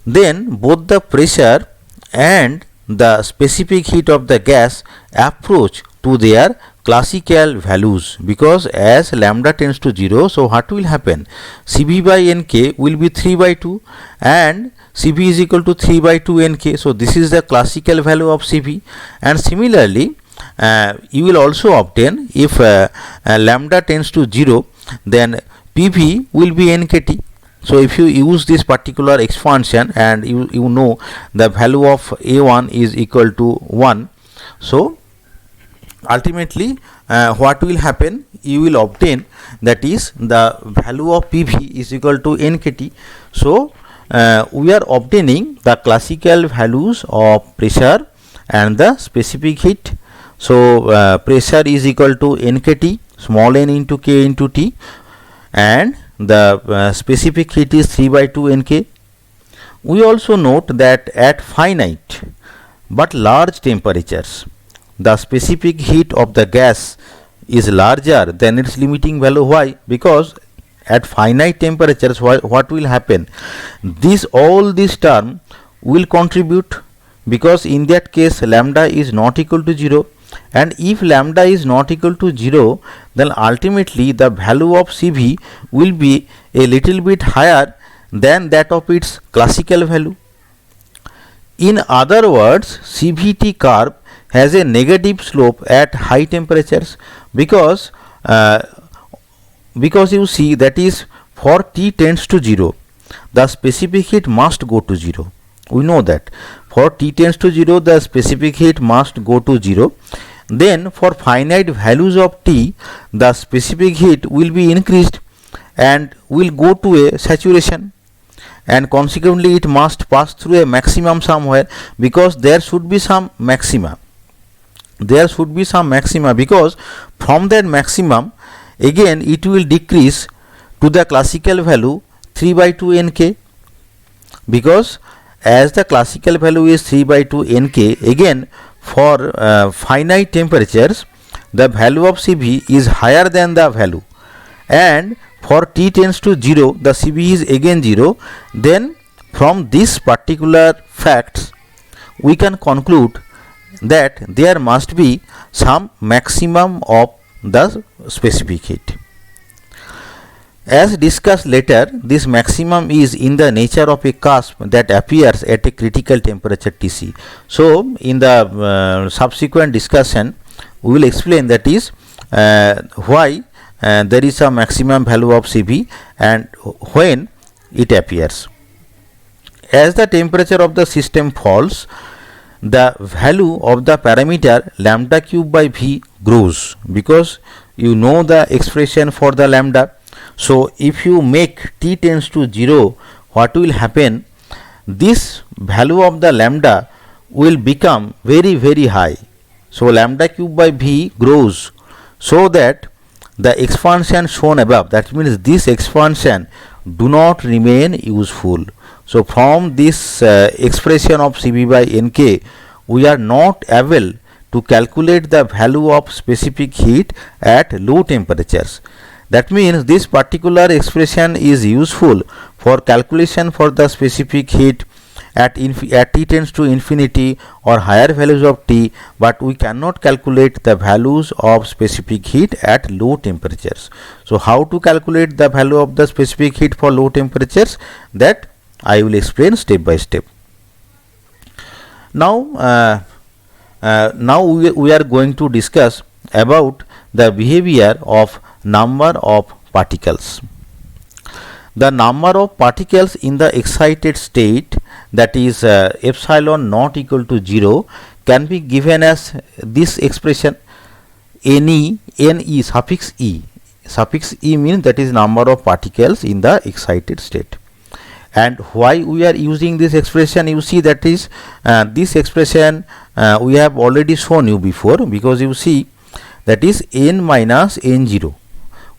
Then both the pressure and the specific heat of the gas approach to their classical values, because as lambda tends to 0, so what will happen? Cv by Nk will be 3 by 2, and Cv is equal to 3 by 2 Nk. So this is the classical value of Cv, and similarly you will also obtain, if lambda tends to 0, then PV will be Nkt. So if you use this particular expansion and you know the value of A1 is equal to 1, so ultimately what will happen, you will obtain that is the value of PV is equal to Nkt. So we are obtaining the classical values of pressure and the specific heat. So pressure is equal to Nkt, small n into K into T, and the specific heat is 3 by 2 Nk. We also note that at finite but large temperatures, the specific heat of the gas is larger than its limiting value. Why? Because at finite temperatures what will happen? All this term will contribute, because in that case lambda is not equal to 0. and if lambda is not equal to 0, then ultimately the value of CV will be a little bit higher than that of its classical value. In other words, CVT curve has a negative slope at high temperatures because you see, that is, for T tends to 0, the specific heat must go to 0. We know that for T tends to 0, the specific heat must go to 0. Then for finite values of T, the specific heat will be increased and will go to a saturation, and consequently it must pass through a maximum somewhere, because there should be some maxima. There should be some maxima, because from that maximum again it will decrease to the classical value 3 by 2 nk, because as the classical value is 3 by 2 nk, again for finite temperatures the value of CV is higher than the value, and for T tends to 0 the CV is again 0. Then from this particular facts we can conclude that there must be some maximum of the specific heat. As discussed later, this maximum is in the nature of a cusp that appears at a critical temperature Tc. So in the subsequent discussion we will explain, that is, why there is a maximum value of CV and when it appears. As the temperature of the system falls, the value of the parameter lambda cube by V grows, because you know the expression for the lambda. So if you make T tends to 0, what will happen? This value of the lambda will become very, very high. So lambda cube by V grows, so that the expansion shown above, that means this expansion, do not remain useful. So from this expression of CV by Nk, we are not able to calculate the value of specific heat at low temperatures. That means this particular expression is useful for calculation for the specific heat at T tends to infinity or higher values of T, but we cannot calculate the values of specific heat at low temperatures. So how to calculate the value of the specific heat for low temperatures, that I will explain step by step. Now we are going to discuss about the behavior of number of particles. The number of particles in the excited state, that is epsilon not equal to 0, can be given as this expression Ne suffix e. Suffix e means that is number of particles in the excited state. And why we are using this expression, you see, that is this expression we have already shown you before, because you see that is n minus n0.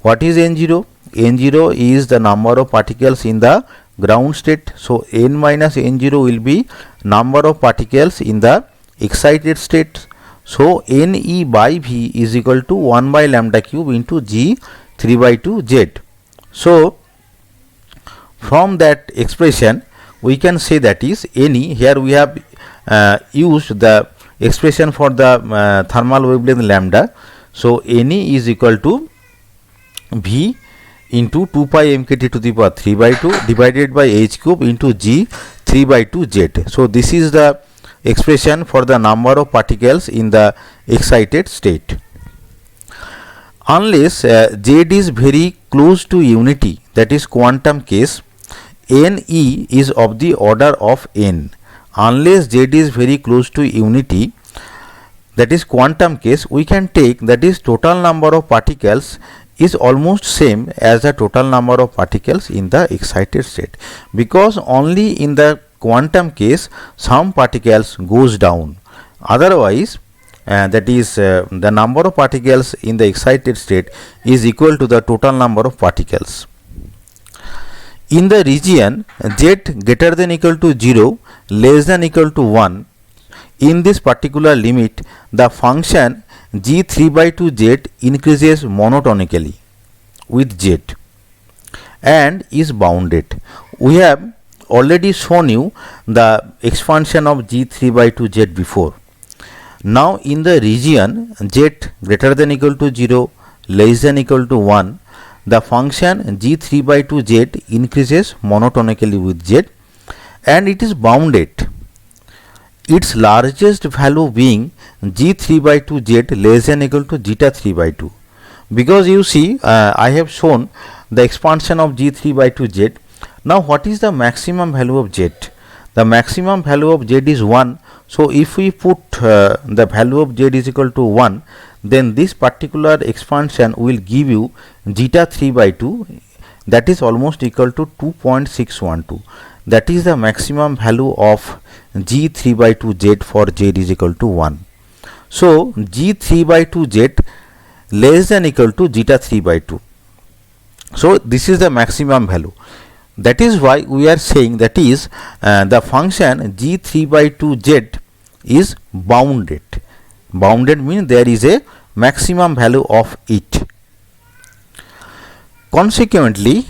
What is n0? N0 is the number of particles in the ground state. So n minus n0 will be number of particles in the excited state. So Ne by V is equal to 1 by lambda cube into G 3 by 2 Z. So from that expression we can say, that is Ne, here we have used the expression for the thermal wavelength lambda. So Ne is equal to V into 2 pi mkt to the power 3 by 2 divided by h cube into G 3 by 2 Z. So this is the expression for the number of particles in the excited state. Unless Z is very close to unity, that is quantum case, Ne is of the order of n. Unless Z is very close to unity, that is quantum case, we can take, that is total number of particles is almost same as the total number of particles in the excited state, because only in the quantum case some particles goes down. Otherwise that is the number of particles in the excited state is equal to the total number of particles. In the region Z greater than equal to 0 less than equal to 1, in this particular limit the function G 3 by 2 Z increases monotonically with Z and is bounded. We have already shown you the expansion of G 3 by 2 Z before. Now in the region z greater than equal to 0, less than equal to 1, the function g3 by 2 z increases monotonically with z and it is bounded, its largest value being g3 by 2 z less than equal to zeta 3 by 2. Because you see, I have shown the expansion of g3 by 2 z. Now what is the maximum value of z? The maximum value of z is 1. So if we put the value of z is equal to 1, then this particular expansion will give you zeta 3 by 2, that is almost equal to 2.612. That is the maximum value of g3 by 2 z for z is equal to 1. So g3 by 2 z less than equal to zeta 3 by 2. So this is the maximum value. That is why we are saying that is the function g3 by 2 z is bounded. Bounded means there is a maximum value of it. Consequently,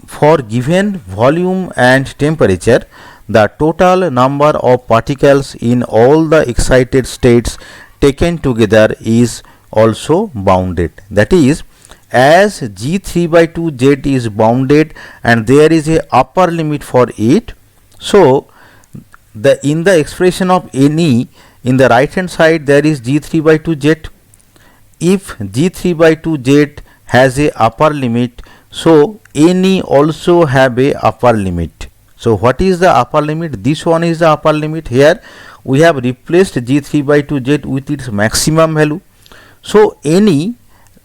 for given volume and temperature, the total number of particles in all the excited states taken together is also bounded. That is, as g3 by 2 z is bounded and there is a upper limit for it, so in the expression of any, in the right hand side there is g3 by 2 z. If g3 by 2 z has a upper limit, so any also have a upper limit. So what is the upper limit? This one is the upper limit. Here we have replaced g3 by 2 z with its maximum value. So any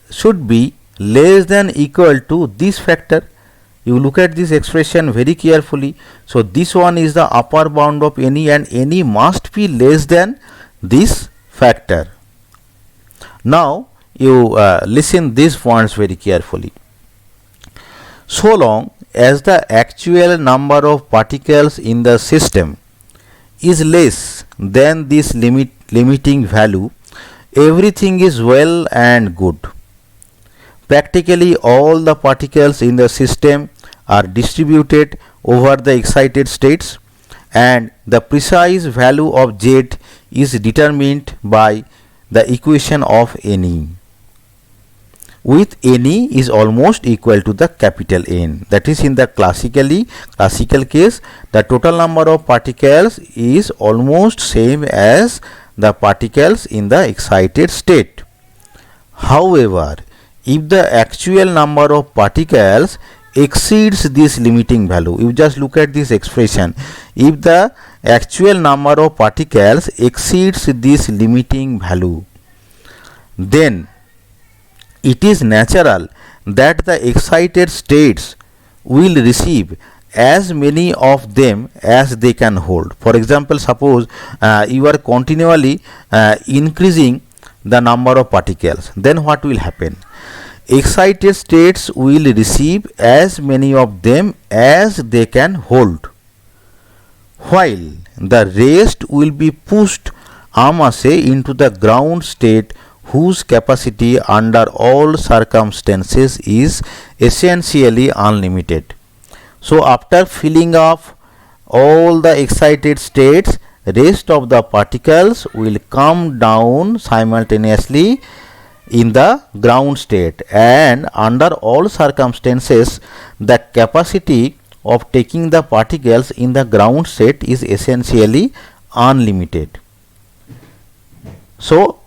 should be less than equal to this factor. You look at this expression very carefully. So this one is the upper bound of any and any must be less than this factor. Now you listen these points very carefully. So long as the actual number of particles in the system is less than this limiting value, everything is well and good. Practically all the particles in the system are distributed over the excited states and the precise value of z is determined by the equation of any, with any is almost equal to the capital N. That is, in the classical case, the total number of particles is almost same as the particles in the excited state. However, if the actual number of particles exceeds this limiting value, you just look at this expression, if the actual number of particles exceeds this limiting value, then it is natural that the excited states will receive as many of them as they can hold. For example, suppose you are continually increasing the number of particles, then what will happen? Excited states will receive as many of them as they can hold, while the rest will be pushed en masse into the ground state, whose capacity under all circumstances is essentially unlimited. So after filling up all the excited states, rest of the particles will come down simultaneously in the ground state, and under all circumstances the capacity of taking the particles in the ground state is essentially unlimited. So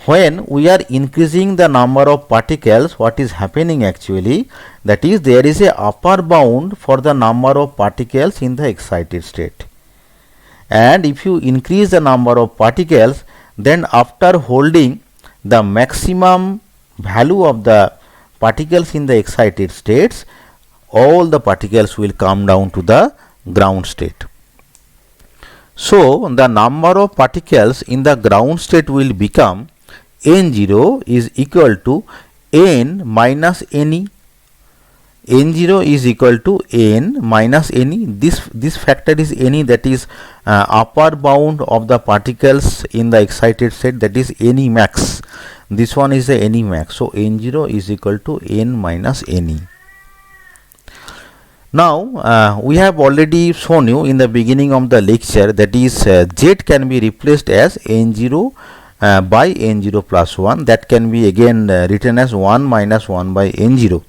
when we are increasing the number of particles, what is happening actually, that is, there is a upper bound for the number of particles in the excited state, and if you increase the number of particles, then after holding the maximum value of the particles in the excited states, all the particles will come down to the ground state. So the number of particles in the ground state will become n0 is equal to n minus any. n0 is equal to n minus any. This factor is any, that is upper bound of the particles in the excited state, that is any max. This one is the any max. So n0 is equal to n minus any. Now we have already shown you in the beginning of the lecture that is z can be replaced as n0 by n0 plus 1, that can be again written as 1 minus 1 by n0.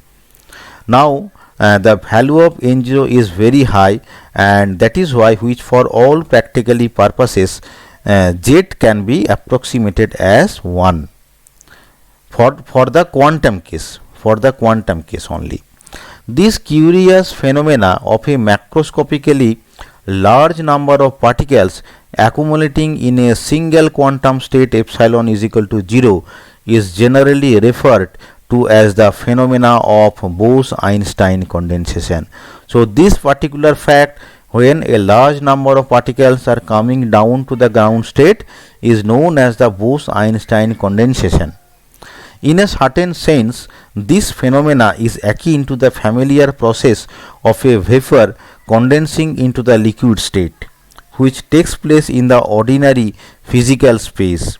Now the value of n0 is very high, and that is why which for all practically purposes z can be approximated as 1 for the quantum case, only. This curious phenomena of a macroscopically large number of particles accumulating in a single quantum state epsilon is equal to 0 is generally referred to as the phenomena of Bose-Einstein condensation. So this particular fact, when a large number of particles are coming down to the ground state, is known as the Bose-Einstein condensation. In a certain sense, this phenomena is akin to the familiar process of a vapor condensing into the liquid state, which takes place in the ordinary physical space.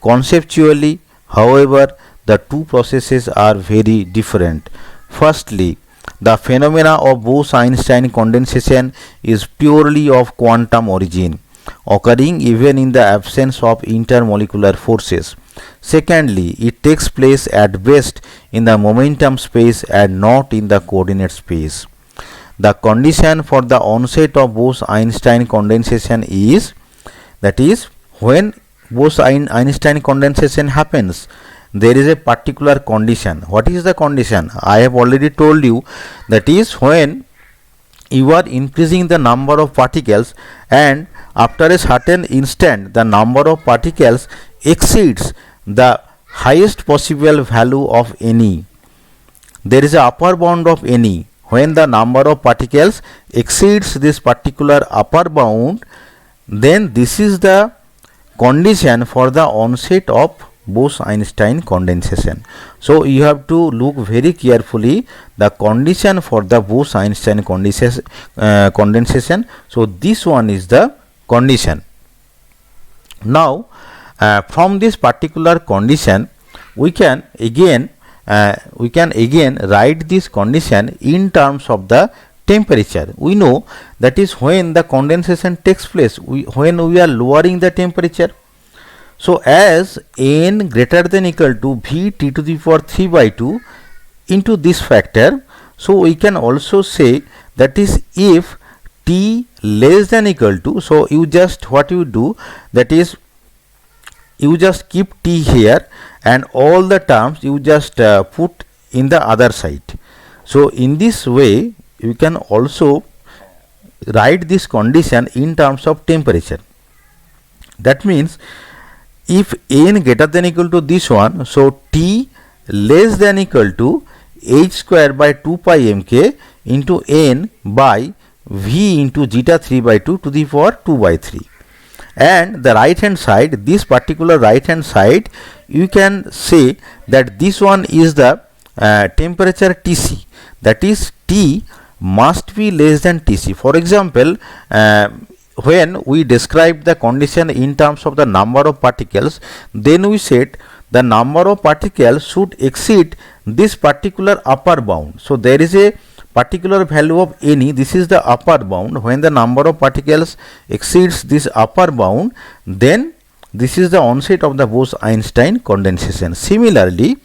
Conceptually, however, the two processes are very different. Firstly, the phenomena of Bose-Einstein condensation is purely of quantum origin, occurring even in the absence of intermolecular forces. Secondly, it takes place at best in the momentum space and not in the coordinate space. The condition for the onset of Bose-Einstein condensation is, that is, when Bose-Einstein condensation happens, there is a particular condition. What is the condition? I have already told you, that is when you are increasing the number of particles and after a certain instant the number of particles exceeds the highest possible value of any. There is a upper bound of any. When the number of particles exceeds this particular upper bound, then this is the condition for the onset of Bose-Einstein condensation. So you have to look very carefully the condition for the Bose-Einstein condensation. So this one is the condition. Now from this particular condition, we can again write this condition in terms of the temperature. We know that is when the condensation takes place, when we are lowering the temperature. So as n greater than equal to V T to the power 3 by 2 into this factor, so we can also say that is if T less than equal to, so you just what you do, that is you just keep T here and all the terms you just put in the other side. So in this way you can also write this condition in terms of temperature. That means if n greater than equal to this one, so T less than equal to h square by 2 pi mk into n by V into zeta 3 by 2 to the power 2 by 3. And the right hand side, this particular right hand side, you can say that this one is the temperature Tc, that is T must be less than Tc. For example, when we describe the condition in terms of the number of particles, then we said the number of particles should exceed this particular upper bound. So there is a particular value of any, this is the upper bound. When the number of particles exceeds this upper bound, then this is the onset of the Bose-Einstein condensation. Similarly,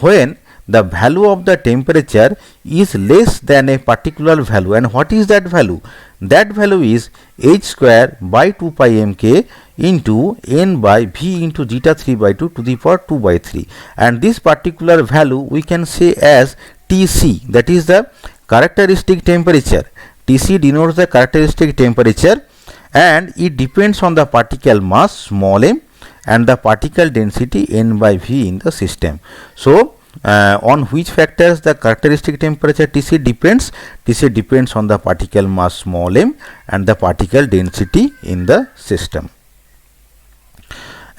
when the value of the temperature is less than a particular value, and what is that value? That value is h square by 2 pi mk into n by V into zeta 3 by 2 to the power 2 by 3, and this particular value we can say as Tc, that is the characteristic temperature. Tc denotes the characteristic temperature and it depends on the particle mass small m and the particle density n by V in the system. So on which factors the characteristic temperature Tc depends? Tc depends on the particle mass small m and the particle density in the system.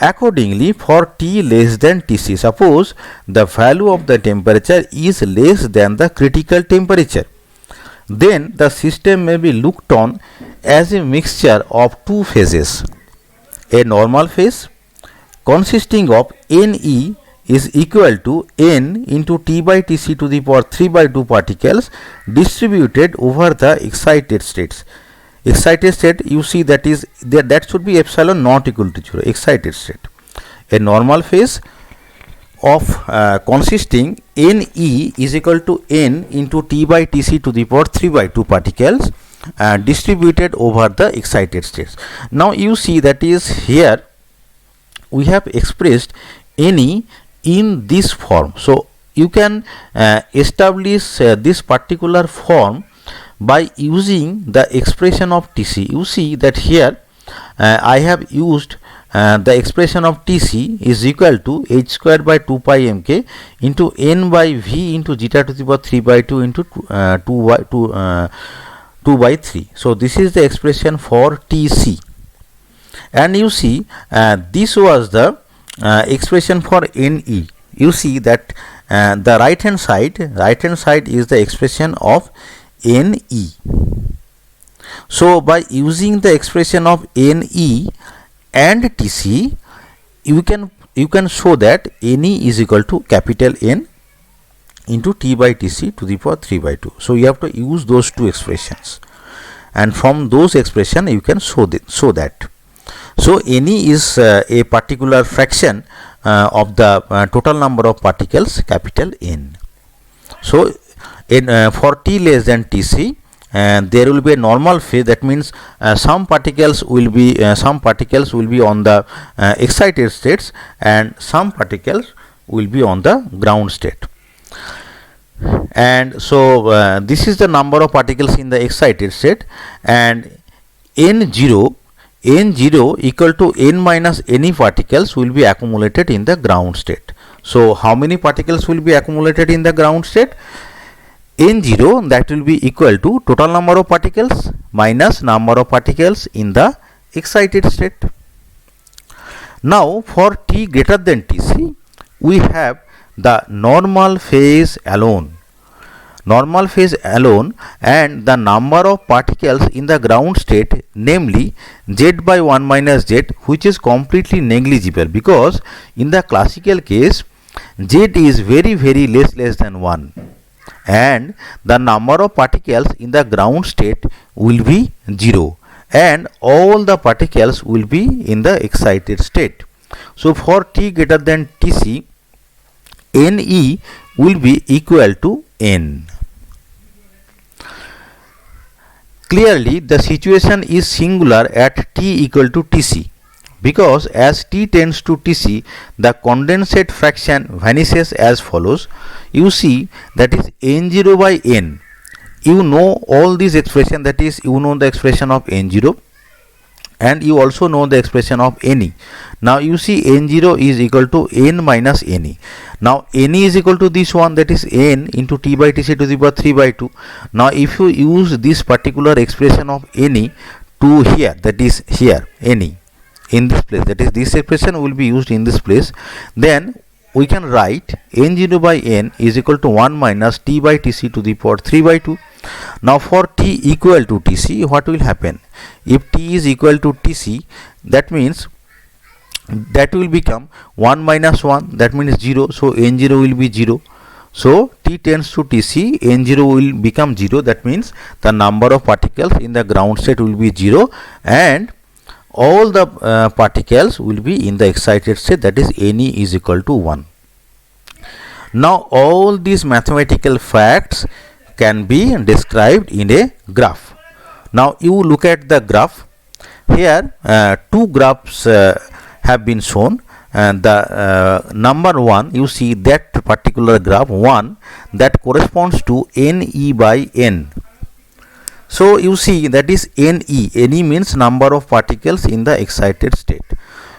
Accordingly, for T less than Tc, suppose the value of the temperature is less than the critical temperature, then the system may be looked on as a mixture of two phases. A normal phase consisting of Ne is equal to n into T by Tc to the power 3 by 2 particles distributed over the excited states. Excited state, you see, that is that should be epsilon not equal to 0. Excited state, a normal phase of consisting Ne is equal to n into T by Tc to the power 3 by 2 particles distributed over the excited states. Now you see, that is, here we have expressed Ne in this form. So you can establish this particular form by using the expression of Tc. You see that here I have used the expression of Tc is equal to h square by 2 pi mk into n by v into zeta to the power 3 by 2 into 2 by 3. So this is the expression for Tc, and you see this was the expression for Ne. You see that the right hand side is the expression of Ne. So by using the expression of Ne and Tc, you can show that Ne is equal to capital N into T by Tc to the power 3 by 2. So you have to use those two expressions, and from those expressions you can show that. So Ne is a particular fraction of the total number of particles, capital N. So for T less than Tc, there will be a normal phase. That means some particles will be on the excited states, and some particles will be on the ground state. And so this is the number of particles in the excited state, and n0 equal to n minus any particles will be accumulated in the ground state. So how many particles will be accumulated in the ground state? N0, that will be equal to total number of particles minus number of particles in the excited state. Now for T greater than Tc, we have the normal phase alone, and the number of particles in the ground state, namely z by 1 minus z, which is completely negligible, because in the classical case z is very less than 1, and the number of particles in the ground state will be 0, and all the particles will be in the excited state. So for T greater than Tc, Ne will be equal to n. Clearly the situation is singular at T equal to Tc, because as T tends to Tc, the condensate fraction vanishes as follows. You see, that is n0 by n. You know all these expression, that is, you know the expression of n0, and you also know the expression of Ne. Now you see n0 is equal to n minus Ne. Now Ne is equal to this one, that is n into T by Tc to the power 3 by 2. Now if you use this particular expression of Ne to here, that is here, Ne in this place, that is this expression will be used in this place, then we can write n0 by n is equal to 1 minus T by Tc to the power 3 by 2. Now for T equal to Tc, what will happen? If T is equal to Tc, that means that will become 1 minus 1, that means 0. So n0 will be 0. So T tends to Tc, n0 will become 0, that means the number of particles in the ground state will be 0, and all the particles will be in the excited state, that is Ne is equal to 1. Now all these mathematical facts can be described in a graph. Now you look at the graph. Here two graphs have been shown, and the number 1, you see that particular graph 1, that corresponds to Ne by n. So you see that is Ne means number of particles in the excited state.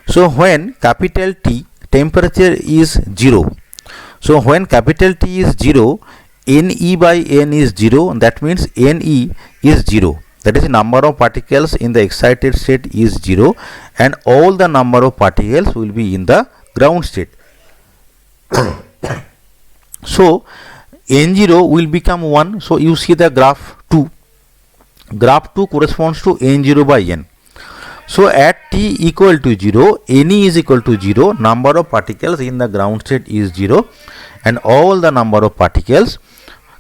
So when capital T, temperature is 0, so when capital T is 0, Ne by n is 0, that means Ne is 0, that is number of particles in the excited state is 0, and all the number of particles will be in the ground state. So n0 will become 1. So you see the graph 2. Graph 2 corresponds to n0 by n. So at t equal to 0, Ne is equal to 0, number of particles in the ground state is 0, and all the number of particles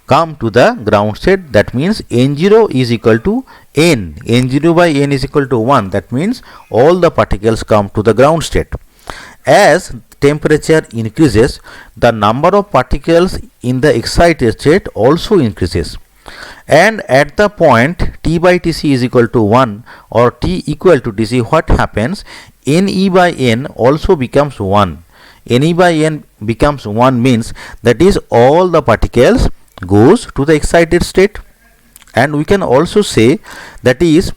come to the ground state. That means n0 is equal to n. n0 by n is equal to 1. That means all the particles come to the ground state. As temperature increases, the number of particles in the excited state also increases. And at the point T by Tc is equal to 1 or T equal to Tc, what happens? Ne by n also becomes 1. Ne by n becomes 1 means that is all the particles goes to the excited state. And we can also say that is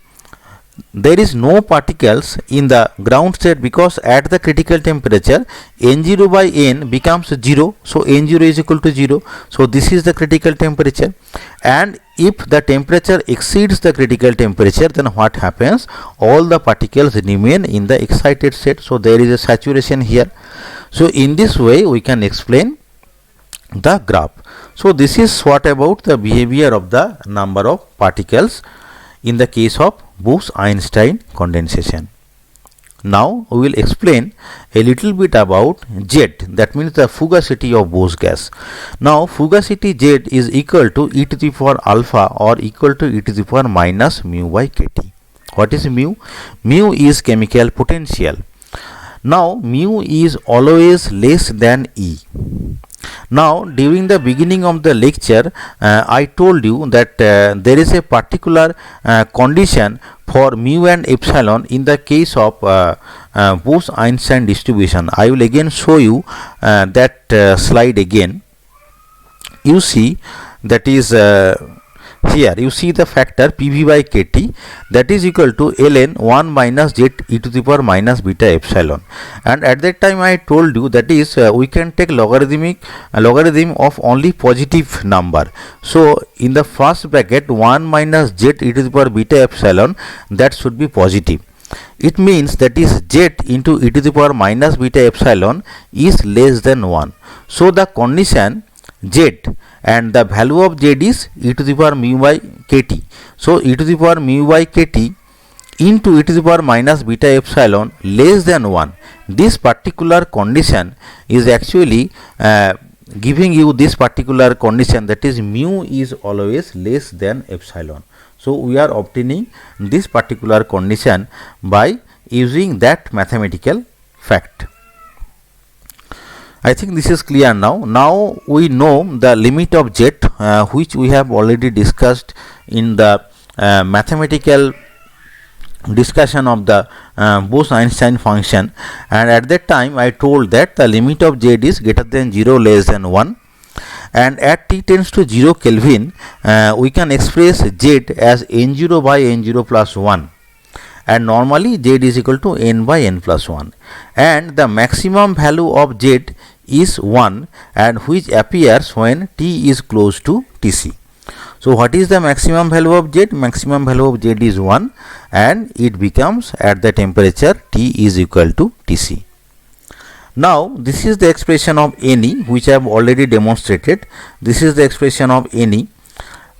there is no particles in the ground state, because at the critical temperature n0 by n becomes 0, so n0 is equal to 0. So this is the critical temperature, and if the temperature exceeds the critical temperature, then what happens? All the particles remain in the excited state, so there is a saturation here. So in this way we can explain the graph. So this is what about the behavior of the number of particles in the case of Bose-Einstein condensation. Now we will explain a little bit about Z, that means the fugacity of Bose gas. Now fugacity Z is equal to e to the power alpha or equal to e to the power minus mu by kT. What is mu? Mu is chemical potential. Now mu is always less than E. Now during the beginning of the lecture I told you that there is a particular condition for mu and epsilon in the case of Bose-Einstein distribution. I will again show you that slide again. You see that is here you see the factor Pv by kT, that is equal to ln 1 minus z e to the power minus beta epsilon. And at that time I told you that is we can take logarithm of only positive number. So in the first bracket 1 minus z e to the power beta epsilon, that should be positive. It means that is z into e to the power minus beta epsilon is less than 1. So the condition z and the value of z is e to the power mu by kT. So e to the power mu by kT into e to the power minus beta epsilon less than 1. This particular condition is actually giving you this particular condition, that is mu is always less than epsilon. So we are obtaining this particular condition by using that mathematical fact. I think this is clear now. Now we know the limit of z, which we have already discussed in the mathematical discussion of the Bose-Einstein function, and at that time I told that the limit of z is greater than 0 less than 1, and at t tends to 0 Kelvin we can express z as n0 by n0 plus 1, and normally z is equal to n by n plus 1, and the maximum value of z is 1, and which appears when t is close to Tc. So what is the maximum value of z? Maximum value of z is 1, and it becomes at the temperature T is equal to Tc. Now this is the expression of Ne, which I have already demonstrated. This is the expression of Ne.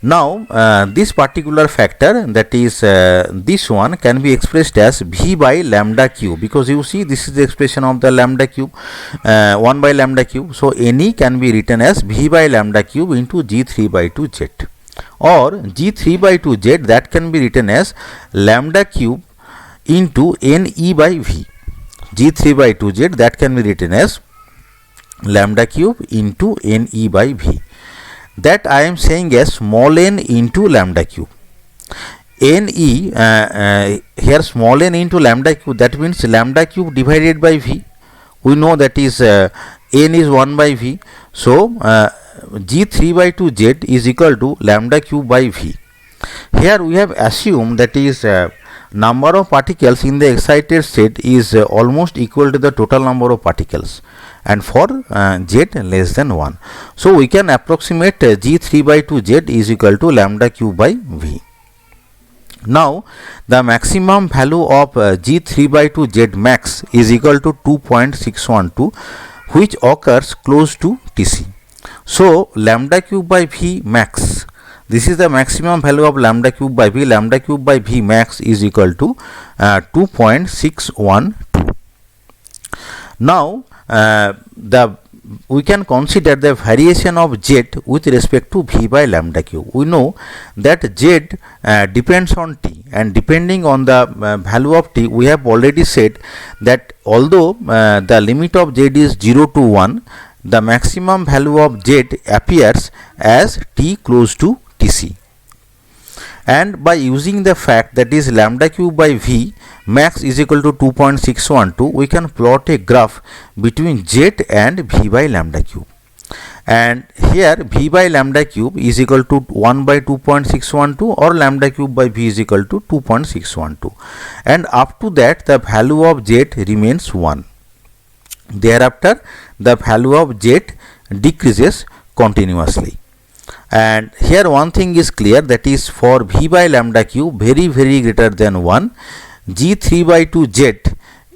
Now this particular factor, that is this one, can be expressed as V by lambda cube, because you see this is the expression of the lambda cube, 1 by lambda cube. So Ne can be written as V by lambda cube into G3 by 2Z, or G3 by 2Z, that can be written as lambda cube into Ne by V. G3 by 2Z, that can be written as lambda cube into Ne by V. That I am saying as small n into lambda cube. Ne here small n into lambda cube, that means lambda cube divided by V. We know that is n is 1 by V. So G3 by 2Z is equal to lambda cube by V. Here we have assumed that is number of particles in the excited state is almost equal to the total number of particles, and for z less than 1. So we can approximate G3 by 2Z is equal to lambda cube by V. Now the maximum value of G3 by 2Z max is equal to 2.612, which occurs close to Tc. So lambda cube by V max, This is the maximum value of lambda cube by V. Lambda cube by V max is equal to 2.612. Now we can consider the variation of Z with respect to V by lambda cube. We know that Z depends on T, and depending on the value of T, we have already said that although the limit of Z is 0 to 1, the maximum value of Z appears as T close to Tc. And by using the fact that is lambda cube by V max is equal to 2.612, we can plot a graph between Z and V by lambda cube. And here V by lambda cube is equal to 1 by 2.612, or lambda cube by V is equal to 2.612. And up to that the value of Z remains 1. Thereafter the value of Z decreases continuously. And here one thing is clear, that is for V by lambda cube very greater than 1, G3 by 2 Z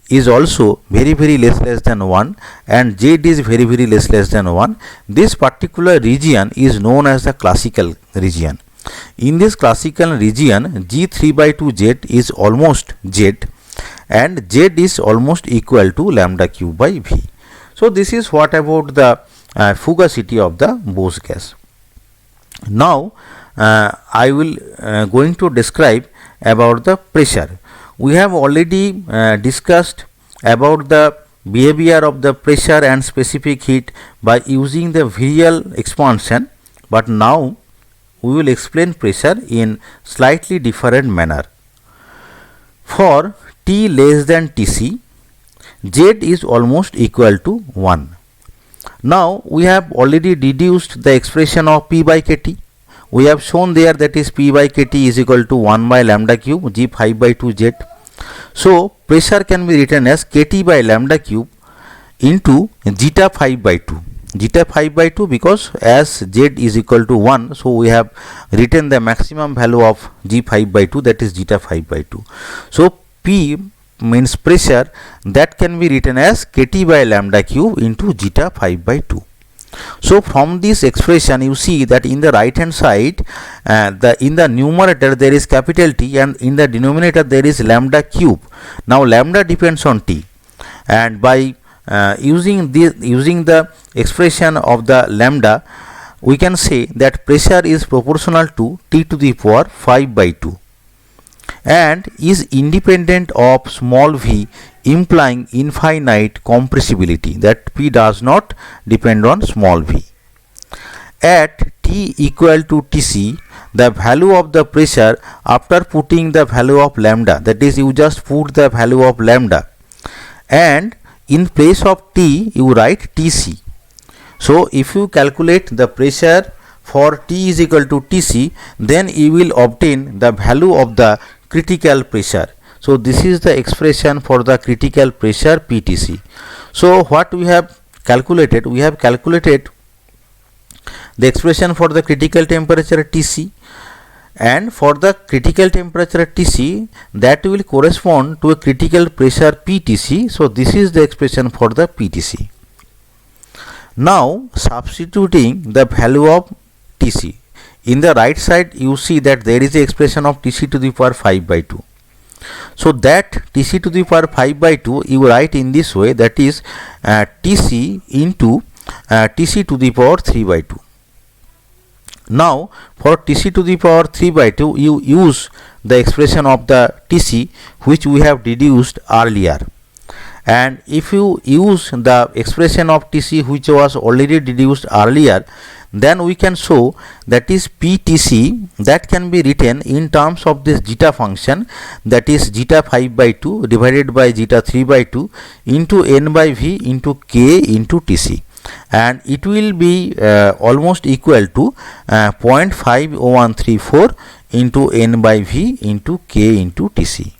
is also very less than 1, and Z is very less than 1. This particular region is known as the classical region. In this classical region, G3 by 2 Z is almost Z, and Z is almost equal to lambda cube by V. So this is what about the fugacity of the Bose gas. Now I will going to describe about the pressure. We have already discussed about the behavior of the pressure and specific heat by using the virial expansion, but now we will explain pressure in slightly different manner. For T less than Tc, Z is almost equal to 1. Now we have already deduced the expression of P by Kt. We have shown there that is P by Kt is equal to 1 by lambda cube G5 by 2 Z. So pressure can be written as Kt by lambda cube into zeta 5 by 2. Zeta 5 by 2 because as Z is equal to 1, so we have written the maximum value of G5 by 2, that is zeta 5 by 2. So P means pressure, that can be written as Kt by lambda cube into zeta 5 by 2. So from this expression you see that in the right hand side in the numerator there is capital T, and in the denominator there is lambda cube. Now lambda depends on T, and by using the expression of the lambda, we can say that pressure is proportional to T to the power 5 by 2 and is independent of small v, implying infinite compressibility, that P does not depend on small v. At T equal to Tc, the value of the pressure after putting the value of lambda, that is you just put the value of lambda and in place of T you write Tc. So if you calculate the pressure for T is equal to Tc, then you will obtain the value of the critical pressure. So this is the expression for the critical pressure PTC. So what we have calculated? We have calculated the expression for the critical temperature Tc, and for the critical temperature Tc that will correspond to a critical pressure PTC. So this is the expression for the PTC. Now substituting the value of Tc in the right side, you see that there is a expression of Tc to the power 5 by 2. So that Tc to the power 5 by 2 you write in this way, that is Tc into Tc to the power 3 by 2. Now for Tc to the power 3 by 2 you use the expression of the Tc which we have deduced earlier, and if you use the expression of Tc which was already deduced earlier, then we can show that is PTC, that can be written in terms of this zeta function, that is zeta 5 by 2 divided by zeta 3 by 2 into n by v into k into Tc, and it will be almost equal to 0.50134 into n by v into k into Tc.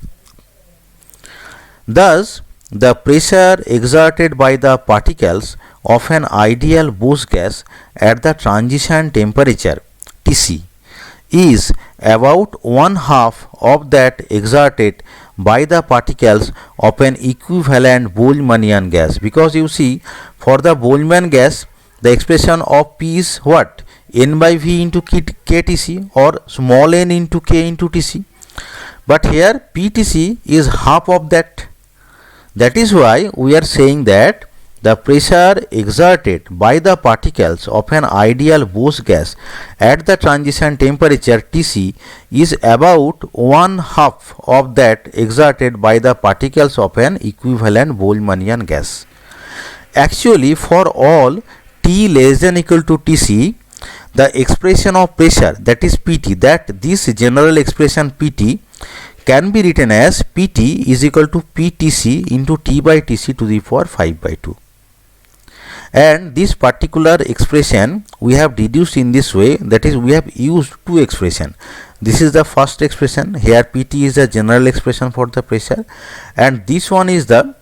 Thus the pressure exerted by the particles of an ideal Bose gas at the transition temperature Tc is about 1/2 of that exerted by the particles of an equivalent Boltzmannian gas, because you see for the Boltzmann gas the expression of P is what? n by v into KTC or small n into k into Tc. But here PTC is half of that. That is why we are saying that the pressure exerted by the particles of an ideal Bose gas at the transition temperature Tc is about one half of that exerted by the particles of an equivalent Boltzmannian gas. Actually, for all T less than equal to Tc, the expression of pressure, that is Pt, that this general expression Pt can be written as Pt is equal to Ptc into T by Tc to the power 5 by 2. And this particular expression we have deduced in this way, that is we have used two expression. This is the first expression, here Pt is the general expression for the pressure, and this one is the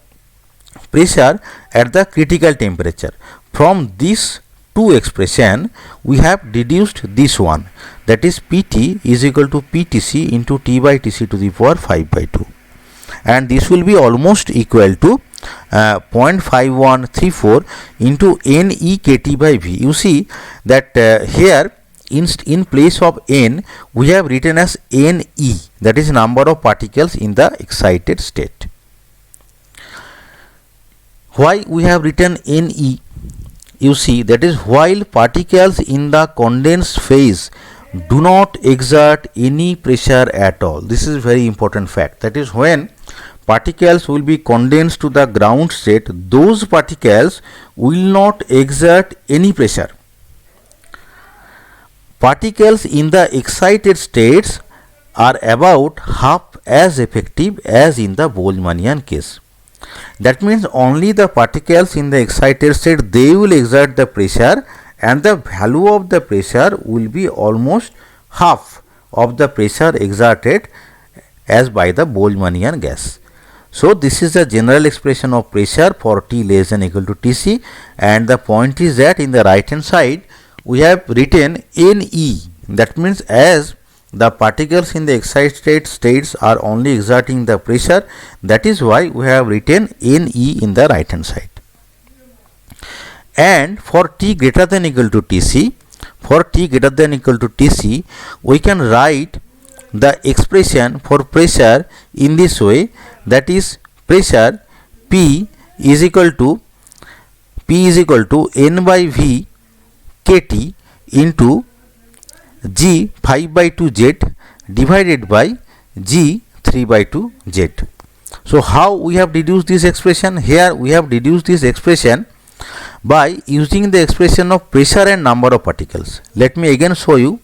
pressure at the critical temperature. From this two expression we have deduced this one, that is Pt is equal to Ptc into T by Tc to the power 5 by 2, and this will be almost equal to 0.5134 into NEKT by V. You see that here in place of N we have written as Ne, that is number of particles in the excited state. Why we have written Ne? You see, that is while particles in the condensed phase do not exert any pressure at all. This is very important fact. That is when particles will be condensed to the ground state, those particles will not exert any pressure. Particles in the excited states are about half as effective as in the Boltzmannian case. That means only the particles in the excited state, they will exert the pressure, and the value of the pressure will be almost half of the pressure exerted as by the Boltzmannian gas. So this is the general expression of pressure for T less than equal to Tc, and the point is that in the right hand side we have written Ne. That means as the particles in the excited states are only exerting the pressure, that is why we have written Ne in the right hand side. And for T greater than equal to Tc, we can write the expression for pressure in this way, that is pressure P is equal to N by V KT into G 5 by 2 Z divided by G 3 by 2 Z. So how we have deduced this expression? Here we have deduced this expression by using the expression of pressure and number of particles. Let me again show you,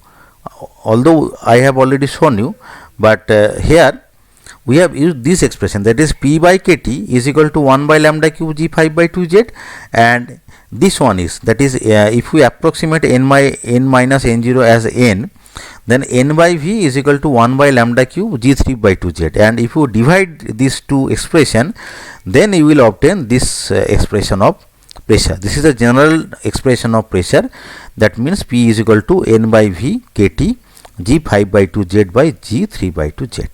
although I have already shown you, but here we have used this expression, that is P by KT is equal to 1 by lambda cube G 5 by 2 Z, and this one is, that is if we approximate n minus n0 as n, then n by V is equal to 1 by lambda cube G 3 by 2 Z, and if you divide these two expression, then you will obtain this expression of pressure. This is the general expression of pressure. That means P is equal to N by V KT G 5 by 2 Z by G 3 by 2 Z.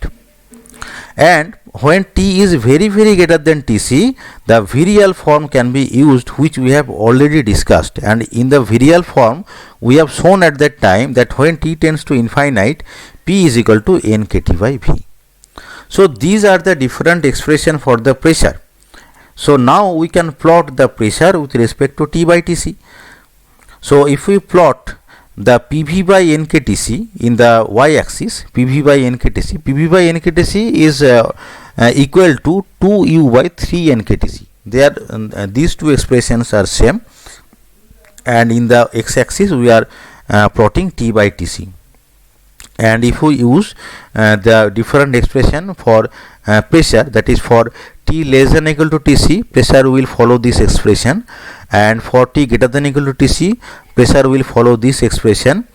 And when T is very greater than Tc, the virial form can be used, which we have already discussed, and in the virial form we have shown at that time that when T tends to infinite, P is equal to N KT by V. So these are the different expression for the pressure. So now we can plot the pressure with respect to T by Tc. So if we plot the PV by NKTC in the y-axis, PV by NKTC is equal to 2U by 3 NKTC. These two expressions are same, and in the x-axis we are plotting T by Tc. And if we use the different expression for pressure, that is for T less than equal to Tc, pressure will follow this expression, and for T greater than equal to Tc, pressure will follow this expression.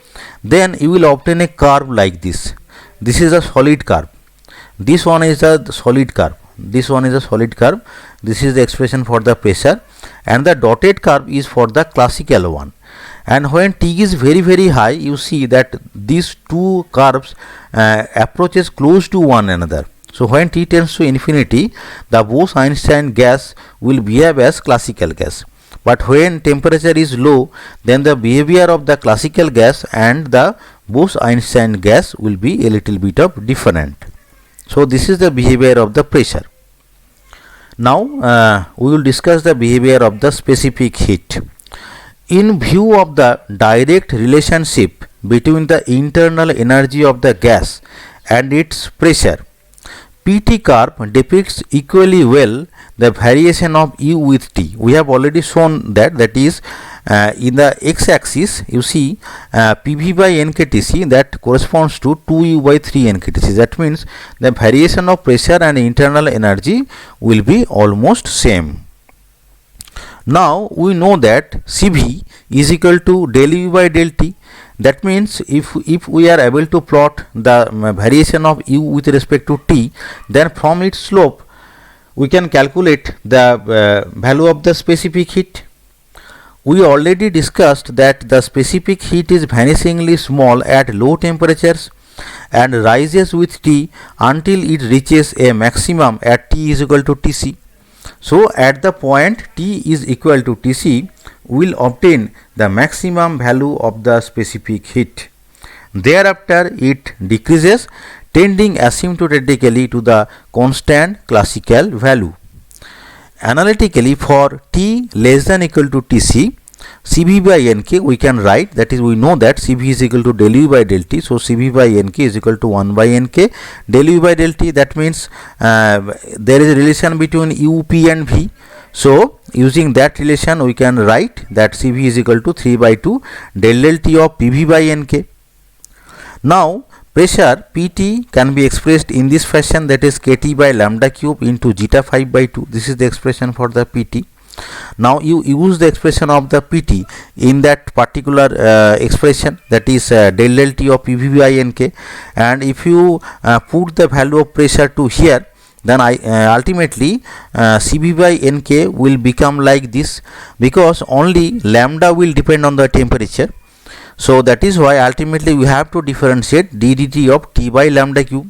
Then you will obtain a curve like this. This is a solid curve. This one is a solid curve. This one is a solid curve. This is the expression for the pressure, and the dotted curve is for the classical one. And when T is very high, you see that these two curves approaches close to one another. So when T tends to infinity, the Bose-Einstein gas will behave as classical gas. but when temperature is low, then the behavior of the classical gas and the Bose-Einstein gas will be a little bit of different. So this is the behavior of the pressure. Now we will discuss the behavior of the specific heat. In view of the direct relationship between the internal energy of the gas and its pressure, PT curve depicts equally well the variation of U with T. We have already shown that, that is in the x-axis you see PV by NKTC, that corresponds to 2U by 3 NKTC. That means the variation of pressure and internal energy will be almost same. Now we know that CV is equal to del U by del T. That means if we are able to plot the variation of U with respect to T, then from its slope we can calculate the value of the specific heat. We already discussed that the specific heat is vanishingly small at low temperatures and rises with T until it reaches a maximum at T is equal to Tc. So at the point T is equal to Tc, we will obtain the maximum value of the specific heat. Thereafter it decreases, tending asymptotically to the constant classical value. Analytically, for T less than equal to Tc, Cv by Nk we can write, that is we know that Cv is equal to del U by del T. So Cv by Nk is equal to 1 by Nk del U by del T. That means there is a relation between U, P and V. So using that relation we can write that Cv is equal to 3 by 2 del T of Pv by Nk. Now pressure Pt can be expressed in this fashion, that is Kt by lambda cube into zeta 5 by 2. This is the expression for the Pt. Now you use the expression of the Pt in that particular expression, that is del T of Pv by Nk, and if you put the value of pressure to here, then ultimately Cv by Nk will become like this, because only lambda will depend on the temperature. So that is why ultimately we have to differentiate ddt of T by lambda cube,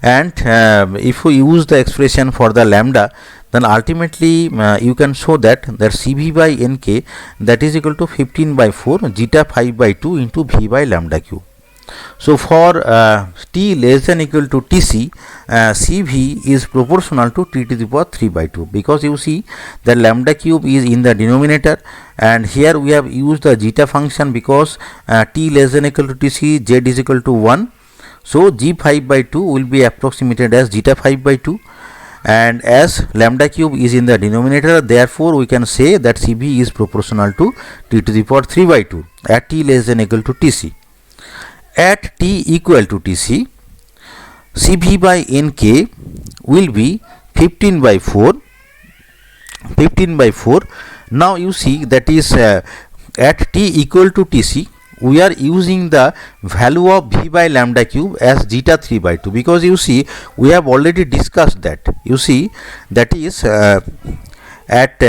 and if we use the expression for the lambda, then ultimately you can show that Cv by Nk, that is equal to 15 by 4 zeta 5 by 2 into V by lambda cube. So for T less than equal to Tc, Cv is proportional to T to the power 3 by 2, because you see the lambda cube is in the denominator, and here we have used the zeta function because T less than equal to Tc, Z is equal to 1. So G5 by 2 will be approximated as zeta 5 by 2, and as lambda cube is in the denominator, therefore we can say that Cv is proportional to T to the power 3 by 2 at T less than equal to Tc. At T equal to Tc, Cv by Nk will be 15 by 4. Now you see that is at T equal to Tc, we are using the value of V by lambda cube as zeta 3 by 2, because you see we have already discussed that. You see that is at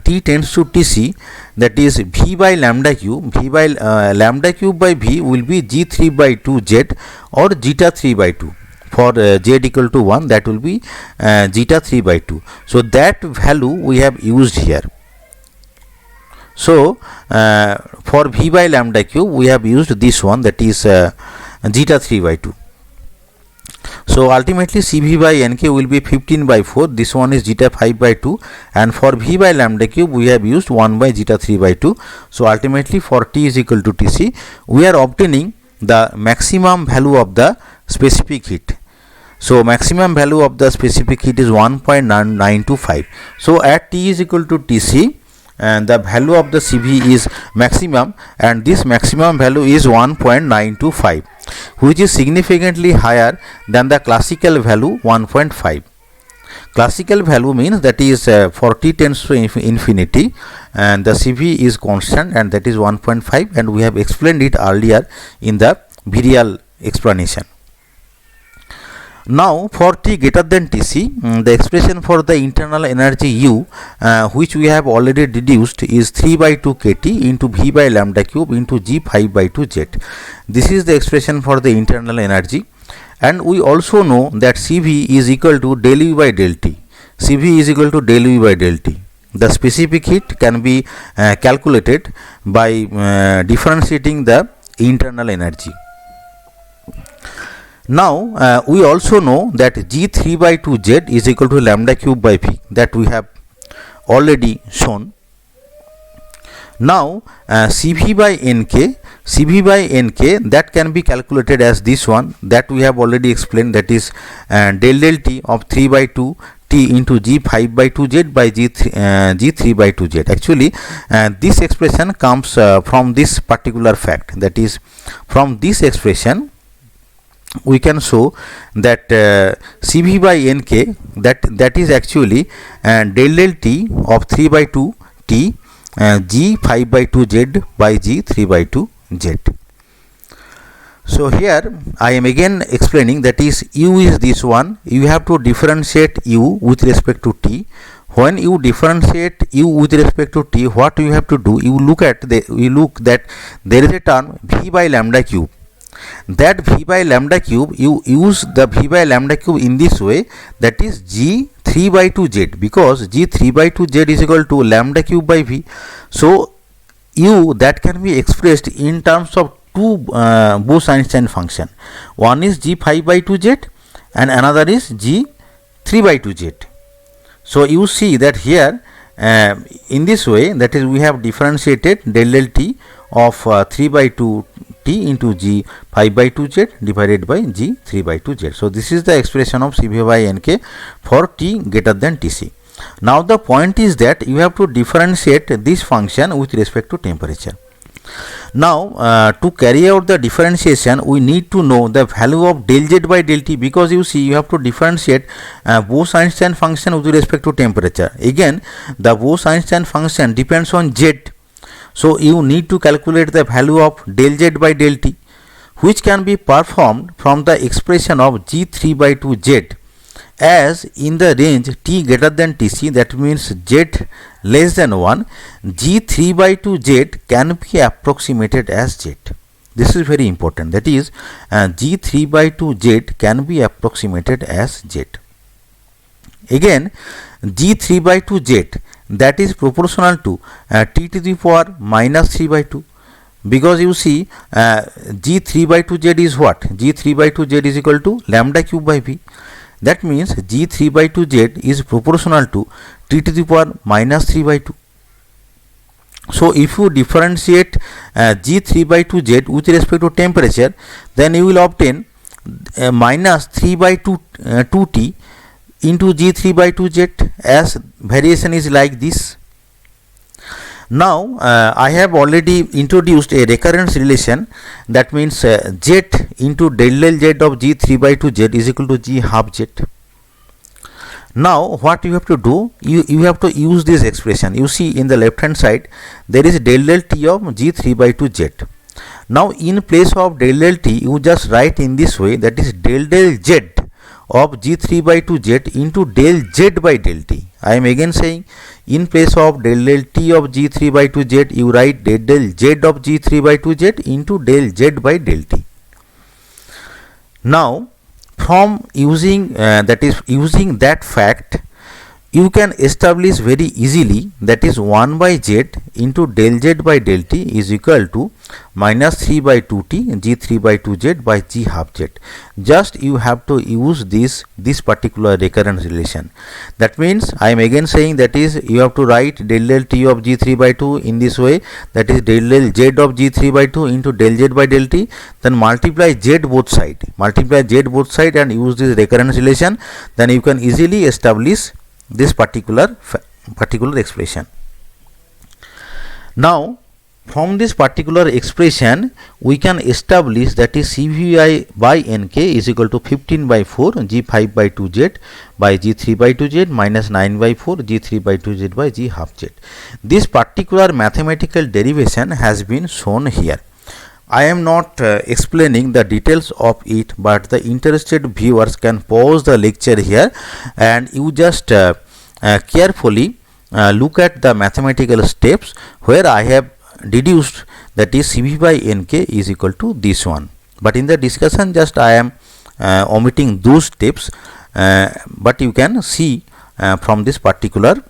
T tends to Tc, that is V by lambda cube, V by lambda cube by V will be G3 by 2 Z or zeta 3 by 2. For Z equal to 1, that will be zeta 3 by 2. So that value we have used here. So for V by lambda cube we have used this one, that is zeta 3 by 2. So ultimately Cv by Nk will be 15 by 4, this one is zeta 5 by 2, and for V by lambda cube we have used 1 by zeta 3 by 2. So ultimately for T is equal to Tc, we are obtaining the maximum value of the specific heat. So maximum value of the specific heat is 1.925. So at T is equal to Tc, and the value of the Cv is maximum, and this maximum value is 1.925, which is significantly higher than the classical value 1.5. Classical value means that is for T tends to infinity, and the Cv is constant, and that is 1.5, and we have explained it earlier in the virial explanation. Now for T greater than Tc, the expression for the internal energy U, which we have already deduced, is 3 by 2 Kt into V by lambda cube into G5 by 2 Z. This is the expression for the internal energy, and we also know that Cv is equal to del U by del T. Cv is equal to del U by del T. the specific heat can be calculated by differentiating the internal energy. Now we also know that G3 by 2Z is equal to lambda cube by V, that we have already shown. Now Cv by Nk that can be calculated as this one, that we have already explained, that is del T of 3 by 2 T into G5 by 2Z by G3 by 2Z. Actually this expression comes from this particular fact, that is from this expression we can show that Cv by Nk that is actually del T of 3 by 2 T G5 by 2Z by G3 by 2Z. So here I am again explaining, that is U is this one, you have to differentiate U with respect to T. When you differentiate U with respect to T, what you have to do, you look that there is a term V by lambda cube. That V by lambda cube, you use the V by lambda cube in this way, that is G3 by 2Z, because G3 by 2Z is equal to lambda cube by V. So U that can be expressed in terms of two Bose-Einstein function. One is G5 by 2Z and another is G3 by 2Z. So you see that here in this way, that is we have differentiated del T of 3 by 2 T into G5 by 2Z divided by G3 by 2Z. So this is the expression of Cv by Nk for T greater than Tc. Now the point is that you have to differentiate this function with respect to temperature. Now to carry out the differentiation, we need to know the value of del Z by del T, because you see you have to differentiate Bose-Einstein function with respect to temperature. Again the Bose-Einstein function depends on Z. So you need to calculate the value of del Z by del T, which can be performed from the expression of G3 by 2Z as in the range T greater than Tc, that means Z less than 1, G3 by 2Z can be approximated as Z. This is very important, that is G3 by 2Z can be approximated as Z. Again G3 by 2Z that is proportional to T to the power minus 3 by 2, because you see G3 by 2Z is what? G3 by 2Z is equal to lambda cube by V. That means G3 by 2Z is proportional to T to the power minus 3 by 2. So if you differentiate G3 by 2Z with respect to temperature, then you will obtain minus 3 by 2T into G3 by 2Z, as variation is like this. Now I have already introduced a recurrence relation, that means Z into del Z of G3 by 2Z is equal to G half Z. Now what you have to do, you have to use this expression. You see in the left hand side there is del T of G3 by 2Z. Now in place of del T you just write in this way, that is del Z of G3 by 2Z into del Z by del T. I am again saying, in place of del T of G3 by 2Z you write del Z of G3 by 2Z into del Z by del T. Now from using that fact, you can establish very easily, that is 1 by Z into del Z by del T is equal to minus 3 by 2T G3 by 2Z by G half Z. Just you have to use this particular recurrence relation. That means I am again saying, that is you have to write del T of G3 by 2 in this way, that is del Z of G3 by 2 into del Z by del T, then multiply Z both side, and use this recurrence relation, then you can easily establish this particular expression. Now from this particular expression we can establish, that is Cvi by Nk is equal to 15 by 4 G5 by 2Z by G3 by 2Z minus 9 by 4 G3 by 2Z by G half Z. This particular mathematical derivation has been shown here. I am not explaining the details of it, but the interested viewers can pause the lecture here and you just carefully look at the mathematical steps where I have deduced, that is Cv by Nk is equal to this one. But in the discussion just I am omitting those steps, but you can see from this particular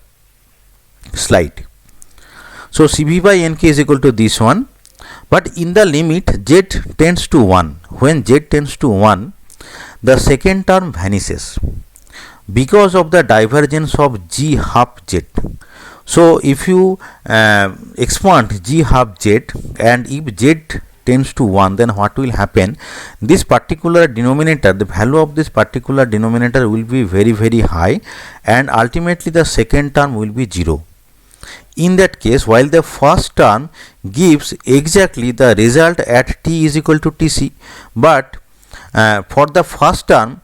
slide. So Cv by Nk is equal to this one, but in the limit z tends to 1, when z tends to 1, the second term vanishes because of the divergence of g half z. So if you expand g half z, and if z tends to 1, then what will happen? This particular denominator, the value of this particular denominator will be very high, and ultimately the second term will be 0. In that case, while the first term gives exactly the result at t is equal to tc, but for the first term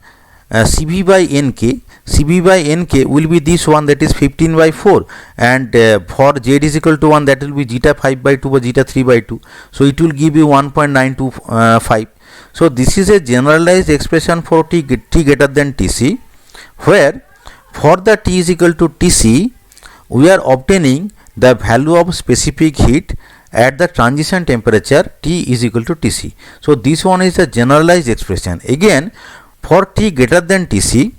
Cv by Nk will be this one, that is 15 by 4, and for z is equal to 1, that will be zeta 5 by 2 or zeta 3 by 2, so it will give you 1.925. So this is a generalized expression for t greater than tc, where for the t is equal to tc we are obtaining the value of specific heat at the transition temperature T is equal to Tc. So this one is a generalized expression. Again, for T greater than Tc,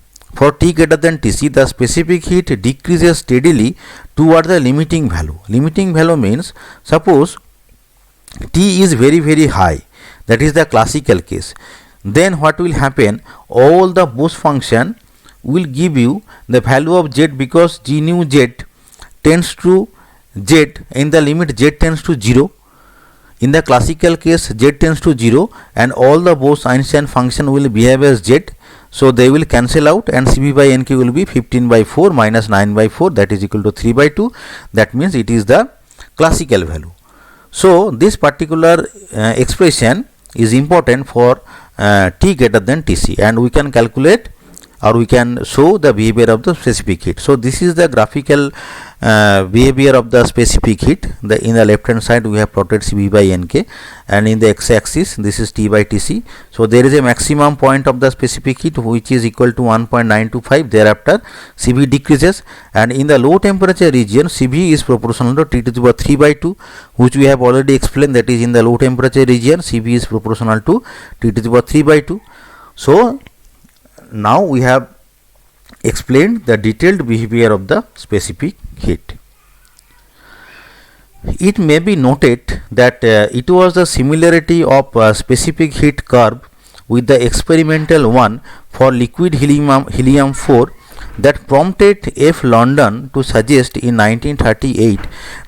the specific heat decreases steadily toward the limiting value. Limiting value means, suppose T is very high, that is the classical case. Then what will happen? All the Bose function will give you the value of Z, because G nu Z tends to Z, in the limit Z tends to 0. In the classical case, Z tends to 0, and all the Bose-Einstein function will behave as Z. So they will cancel out, and Cv by Nk will be 15 by 4 minus 9 by 4, that is equal to 3 by 2. That means it is the classical value. So this particular expression is important for T greater than Tc, and we can calculate, or we can show the behavior of the specific heat. So this is the graphical behavior of the specific heat. In the left hand side we have plotted Cv by Nk, and in the x-axis this is T by Tc. So there is a maximum point of the specific heat which is equal to 1.925. Thereafter Cv decreases, and in the low temperature region Cv is proportional to T to the power 3 by 2, which we have already explained, that is in the low temperature region Cv is proportional to T to the power 3 by 2. So now we have explained the detailed behavior of the specific heat. It may be noted that it was the similarity of specific heat curve with the experimental one for liquid helium 4 that prompted F. London to suggest in 1938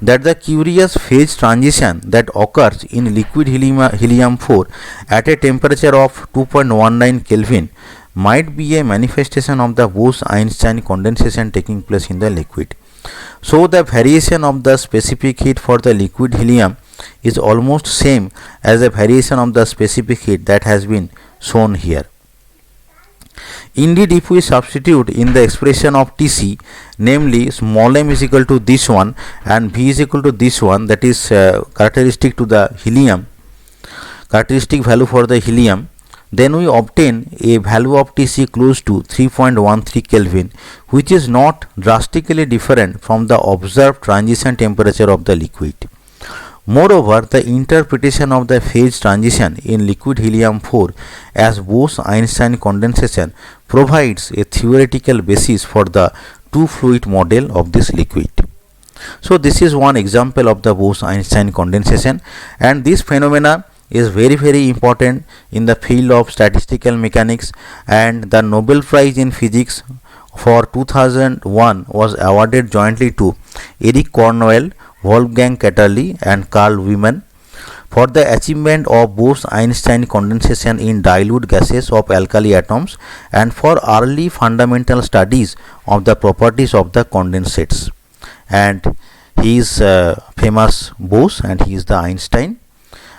that the curious phase transition that occurs in liquid helium 4 at a temperature of 2.19 Kelvin might be a manifestation of the Bose-Einstein condensation taking place in the liquid. So the variation of the specific heat for the liquid helium is almost same as the variation of the specific heat that has been shown here. Indeed, if we substitute in the expression of Tc, namely small m is equal to this one and V is equal to this one, that is characteristic to the helium, characteristic value for the helium, then we obtain a value of Tc close to 3.13 Kelvin, which is not drastically different from the observed transition temperature of the liquid. Moreover, the interpretation of the phase transition in liquid helium 4 as Bose-Einstein condensation provides a theoretical basis for the two-fluid model of this liquid. So this is one example of the Bose-Einstein condensation, and this phenomena is very important in the field of statistical mechanics, and the Nobel Prize in Physics for 2001 was awarded jointly to Eric Cornwell, Wolfgang Katterli and Carl Wieman for the achievement of Bose-Einstein condensation in dilute gases of alkali atoms, and for early fundamental studies of the properties of the condensates. And he is famous Bose and he is the Einstein.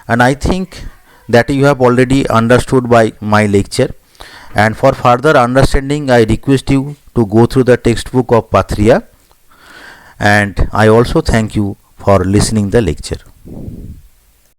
And I think that you have already understood by my lecture, and for further understanding I request you to go through the textbook of Patria, and I also thank you for listening the lecture.